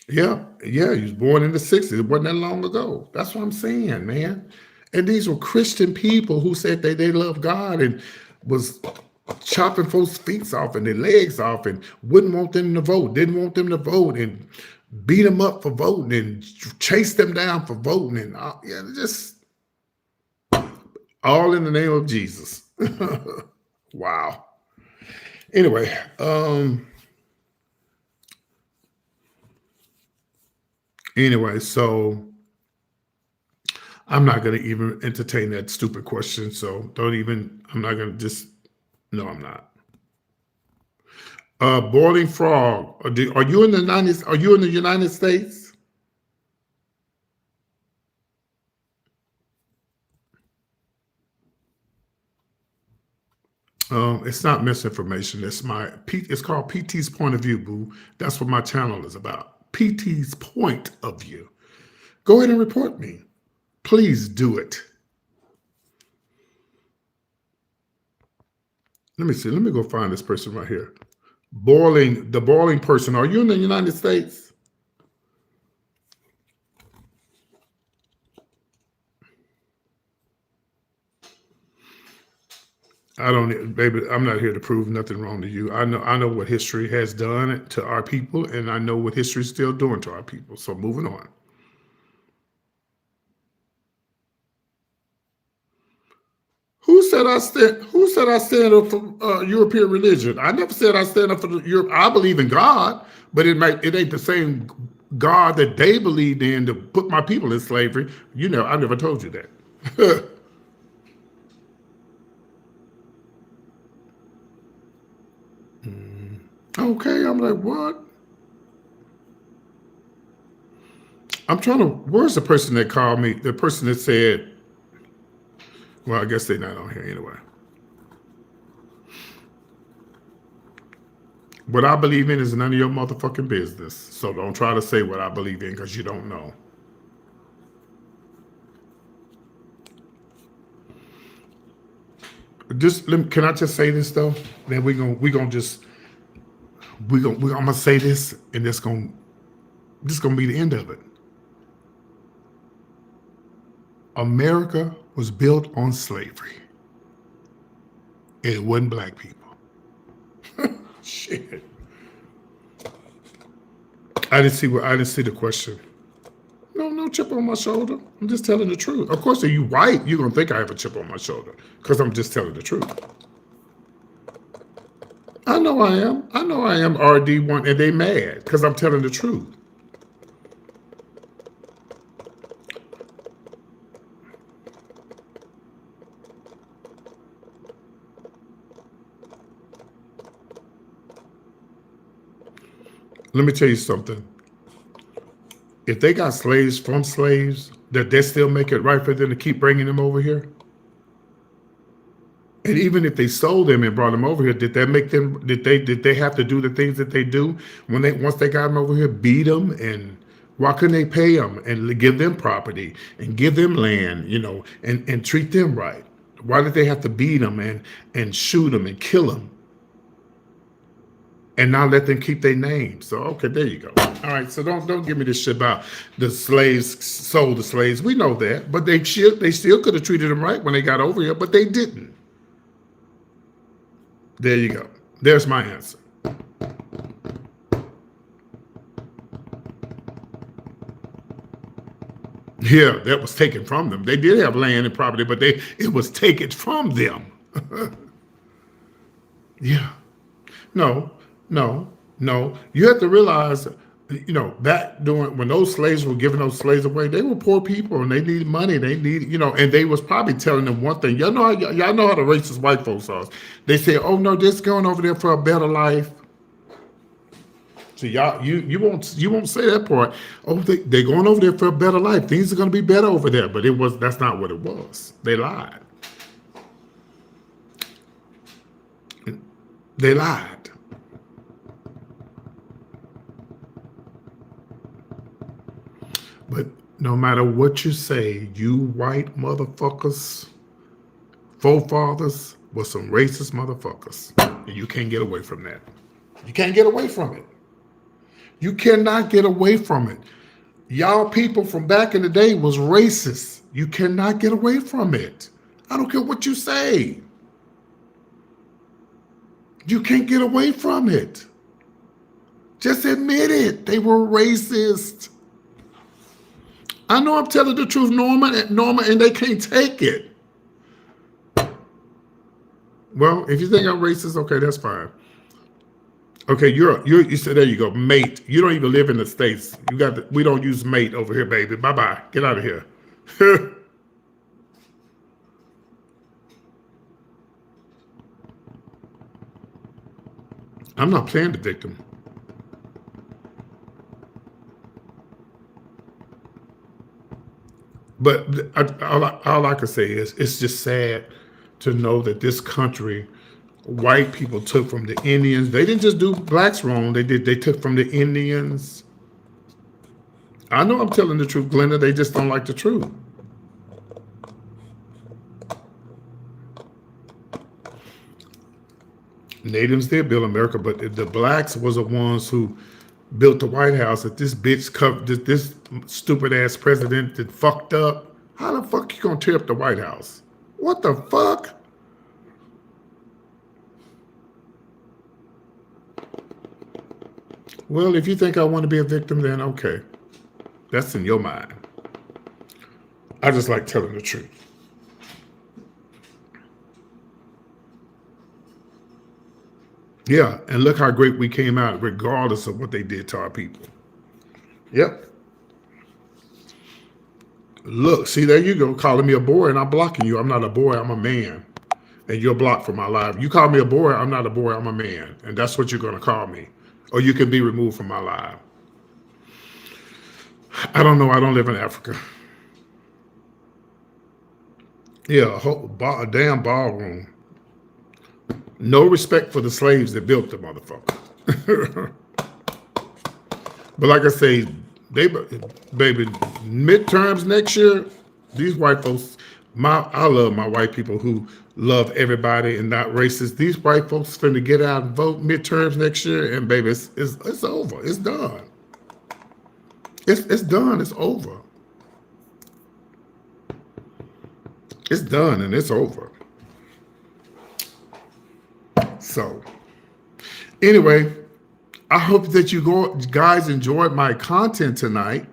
Yeah, he was born in the 60s. It wasn't that long ago. That's what I'm saying, man. And these were Christian people who said they love God and was chopping folks' feet off and their legs off and wouldn't want them to vote, didn't want them to vote, and beat them up for voting and chase them down for voting. And just all in the name of Jesus. Wow. Anyway, Anyway, so I'm not going to even entertain that stupid question. So don't even, I'm not going to just, no, I'm not. Boiling frog. Are you in the United States? It's not misinformation. It's called PT's point of view, boo. That's what my channel is about. PT's point of view. Go ahead and report me. Please do it. Let me see. Let me go find this person right here. The boiling person. Are you in the United States? I don't, baby. I'm not here to prove nothing wrong to you. I know what history has done to our people, and I know what history is still doing to our people. So moving on. Who said I stand up for European religion? I never said I stand up for Europe. I believe in God, but it ain't the same God that they believed in to put my people in slavery. You know, I never told you that. Okay, I'm like, what? I'm trying to. Where's the person that called me? The person that said, well, I guess they're not on here anyway. What I believe in is none of your motherfucking business. So don't try to say what I believe in because you don't know. Can I just say this though? Then I'm gonna say this, and this gonna be the end of it. America was built on slavery. And it wasn't black people. Shit. I didn't see the question. No chip on my shoulder. I'm just telling the truth. Of course, if you white, you're gonna think I have a chip on my shoulder because I'm just telling the truth. I know I am. I know I am RD1, and they mad because I'm telling the truth. Let me tell you something. If they got slaves from slaves, that they still make it right for them to keep bringing them over here? And even if they sold them and brought them over here, did that make them? Did they have to do the things that they do when once they got them over here? Beat them, and why couldn't they pay them and give them property and give them land, and treat them right? Why did they have to beat them and shoot them and kill them and not let them keep their name? So okay, there you go. All right, so don't give me this shit about the slaves sold the slaves. We know that, but they still could have treated them right when they got over here, but they didn't. There you go. There's my answer. Yeah, that was taken from them. They did have land and property, but it was taken from them. Yeah. No, no. You have to realize, back during when those slaves were giving those slaves away, they were poor people and they needed money. They needed, and they was probably telling them one thing. Y'all know how the racist white folks are. They say, "Oh no, they're going over there for a better life." So y'all, you won't say that part. Oh, they're going over there for a better life. Things are going to be better over there. But that's not what it was. They lied. They lied. But no matter what you say, you white motherfuckers, forefathers were some racist motherfuckers. And you can't get away from that. You can't get away from it. You cannot get away from it. Y'all people from back in the day was racist. You cannot get away from it. I don't care what you say. You can't get away from it. Just admit it. They were racist. I know I'm telling the truth, Norma, and they can't take it. Well, if you think I'm racist, okay, that's fine. Okay, you said there you go, mate. You don't even live in the States. We don't use mate over here, baby. Bye bye. Get out of here. I'm not playing the victim. But all I can say is it's just sad to know that this country, white people took from the Indians. They didn't just do blacks wrong. They took from the Indians. I know I'm telling the truth, Glenda. They just don't like the truth. Natives did build America, but the blacks was the ones who built the White House. That this bitch covered this stupid ass president that fucked up. How the fuck you gonna tear up the White House? What the fuck? Well, if you think I want to be a victim, then okay. That's in your mind. I just like telling the truth. Yeah, and look how great we came out, regardless of what they did to our people. Yep. Look, see, there you go, calling me a boy, and I'm blocking you. I'm not a boy, I'm a man. And you're blocked from my life. You call me a boy, I'm not a boy, I'm a man. And that's what you're going to call me. Or you can be removed from my life. I don't know. I don't live in Africa. Yeah, a damn ballroom. No respect for the slaves that built the motherfucker. But like I say, baby, midterms next year, these white folks, I love my white people who love everybody and not racist. These white folks finna get out and vote midterms next year, and baby, it's over. It's done. It's done. It's over. It's done and it's over. So, anyway, I hope that you guys enjoyed my content tonight.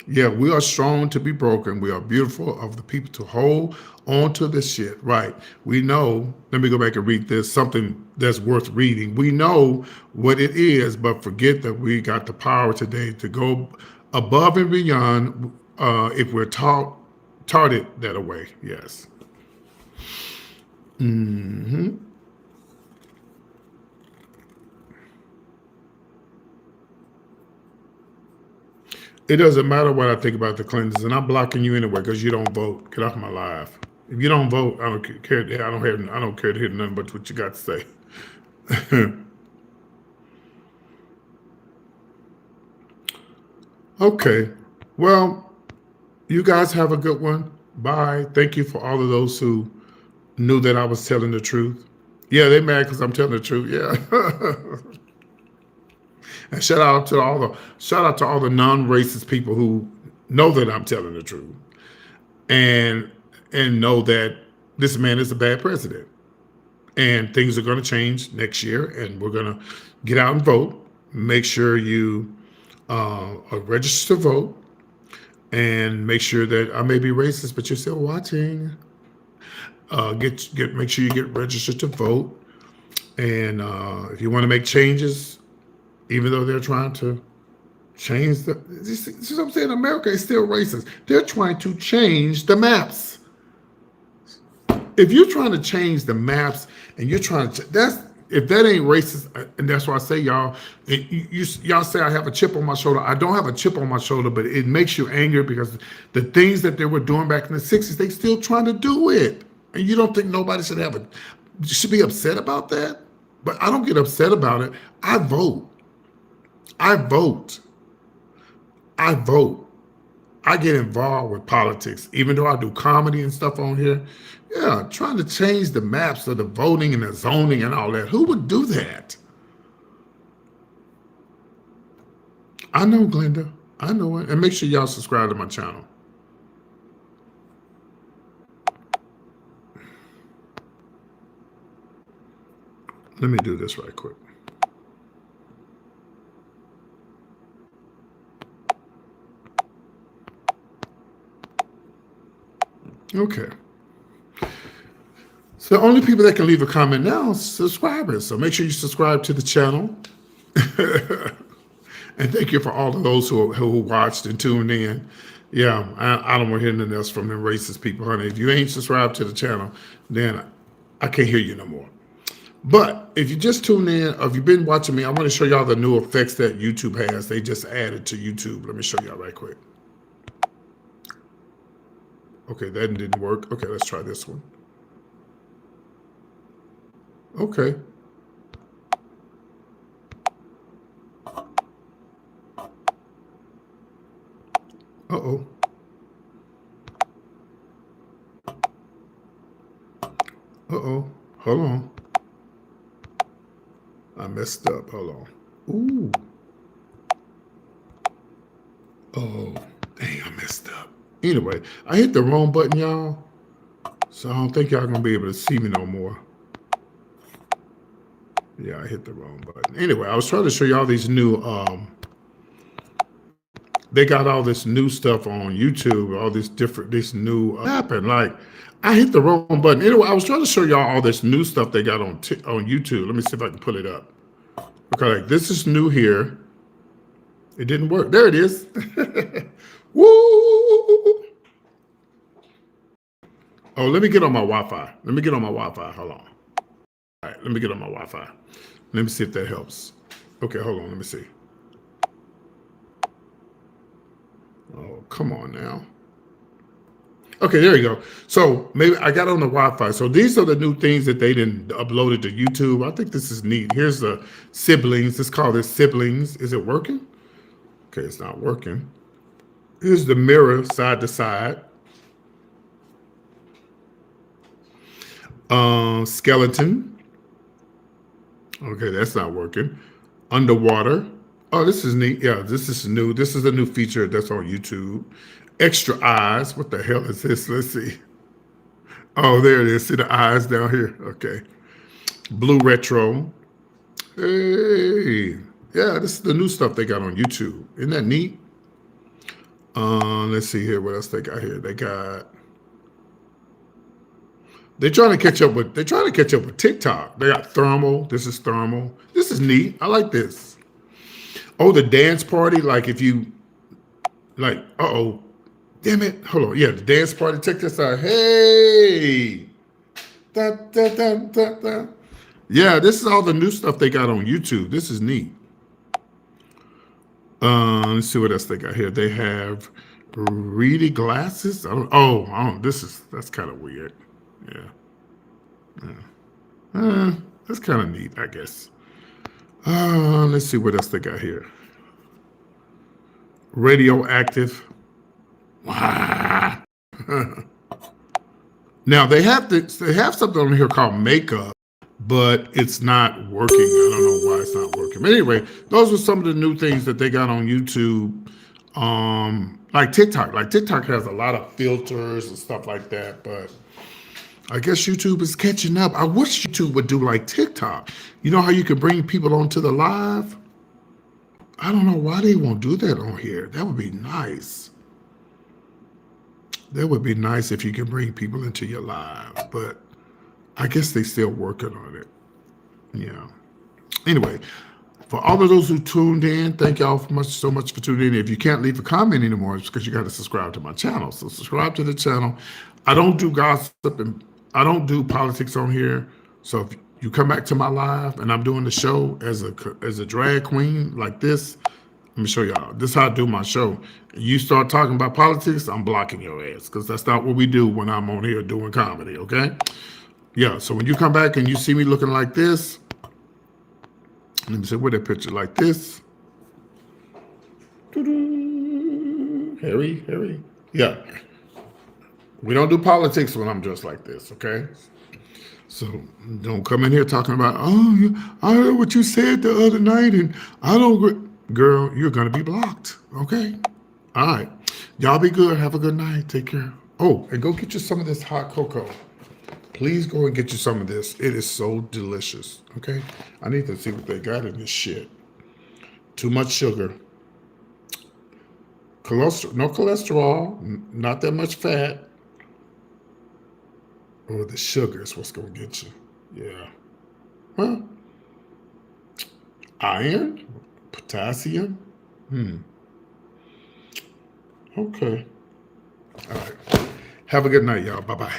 Yeah, we are strong to be broken. We are beautiful of the people to hold on to this shit. Right. We know, let me go back and read this, something that's worth reading. We know what it is, but forget that we got the power today to go above and beyond if we're taught it that way. Yes. Mm-hmm. It doesn't matter what I think about the Clintons, and I'm blocking you anyway because you don't vote. Get off my live. If you don't vote, I don't care. I don't care to hear nothing but what you got to say. Okay. Well, you guys have a good one. Bye. Thank you for all of those who knew that I was telling the truth. Yeah, they mad because I'm telling the truth. Yeah. And shout out to all the non-racist people who know that I'm telling the truth and know that this man is a bad president. And things are going to change next year, and we're going to get out and vote. Make sure you are registered to vote, and make sure that I may be racist, but you're still watching. Make sure you get registered to vote, and if you want to make changes, even though they're trying to change you see what I'm saying? America is still racist. They're trying to change the maps. If you're trying to change the maps and you're trying to, if that ain't racist, and that's why I say y'all, y'all say I have a chip on my shoulder. I don't have a chip on my shoulder, but it makes you angry because the things that they were doing back in the 60s, they still trying to do it. And you don't think nobody should be upset about that? But I don't get upset about it. I vote. I vote. I vote. I get involved with politics, even though I do comedy and stuff on here. Yeah, trying to change the maps of the voting and the zoning and all that. Who would do that? I know, Glenda. I know it. And make sure y'all subscribe to my channel. Let me do this right quick. Okay. So the only people that can leave a comment now is subscribers. So make sure you subscribe to the channel. And thank you for all of those who watched and tuned in. Yeah, I don't want to hear nothing else from them racist people, honey. If you ain't subscribed to the channel, then I can't hear you no more. But if you just tuned in, or if you've been watching me, I want to show y'all the new effects that YouTube has. They just added to YouTube. Let me show y'all right quick. Okay, that didn't work. Okay, let's try this one. Okay. Uh-oh. Uh-oh. Hold on. I messed up. Hold on. Ooh. Oh, dang, I messed up. Anyway, I hit the wrong button, y'all. So I don't think y'all gonna be able to see me no more. Yeah, I hit the wrong button. Anyway, I was trying to show y'all these new, they got all this new stuff on YouTube, all this new, happened. Like, I hit the wrong button. Anyway, I was trying to show y'all all this new stuff they got on YouTube. Let me see if I can pull it up. Okay, like, this is new here. It didn't work. There it is. Woo! Oh, let me get on my Wi-Fi. Let me get on my Wi-Fi. Hold on. All right, let me get on my Wi-Fi. Let me see if that helps. Okay, hold on. Let me see. Oh, come on now. Okay, there you go. So maybe I got on the Wi-Fi. So these are the new things that they didn't uploaded to YouTube. I think this is neat. Here's the siblings. Let's call this siblings. Is it working? Okay, it's not working. Here's the mirror side to side. Skeleton. Okay, that's not working. Underwater. Oh, this is neat. Yeah, this is new. This is a new feature that's on YouTube. Extra eyes. What the hell is this? Let's see. Oh, there it is. See the eyes down here? Okay. Blue retro. Hey. Yeah, this is the new stuff they got on YouTube. Isn't that neat? Let's see here. What else they got here? They're trying to catch up with TikTok. They got thermal. This is thermal. This is neat. I like this. Oh, the dance party. Like if you uh-oh. Damn it. Hold on. Yeah, the dance party. Check this out. Hey. Da, da, da, da, da. Yeah, this is all the new stuff they got on YouTube. This is neat. Let's see what else they got here. They have reedy glasses. That's kind of weird. Yeah. That's kind of neat, I guess. Let's see what else they got here. Radioactive. Wow. Now they have something on here called makeup, but it's not working. I don't know why it's not working. But anyway, those are some of the new things that they got on YouTube. Like TikTok. Like TikTok has a lot of filters and stuff like that, but I guess YouTube is catching up. I wish YouTube would do like TikTok. You know how you can bring people onto the live? I don't know why they won't do that on here. That would be nice. That would be nice if you can bring people into your live, but I guess they still working on it. Yeah. Anyway, for all of those who tuned in, thank y'all so much for tuning in. If you can't leave a comment anymore, it's because you got to subscribe to my channel. So subscribe to the channel. I don't do gossip and I don't do politics on here. So if you come back to my live and I'm doing the show as a drag queen like this, let me show y'all. This is how I do my show. You start talking about politics, I'm blocking your ass because that's not what we do when I'm on here doing comedy, okay? Yeah, so when you come back and you see me looking like this, let me see where that picture like this. Harry. Yeah. We don't do politics when I'm dressed like this, okay? So don't come in here talking about, oh, I heard what you said the other night and I don't agree. Girl, you're going to be blocked, okay? All right. Y'all be good. Have a good night. Take care. Oh, and go get you some of this hot cocoa. Please go and get you some of this. It is so delicious, okay? I need to see what they got in this shit. Too much sugar. No cholesterol, not that much fat. Or the sugar is what's going to get you. Yeah. Huh? Iron? Potassium? Okay. All right. Have a good night, y'all. Bye-bye.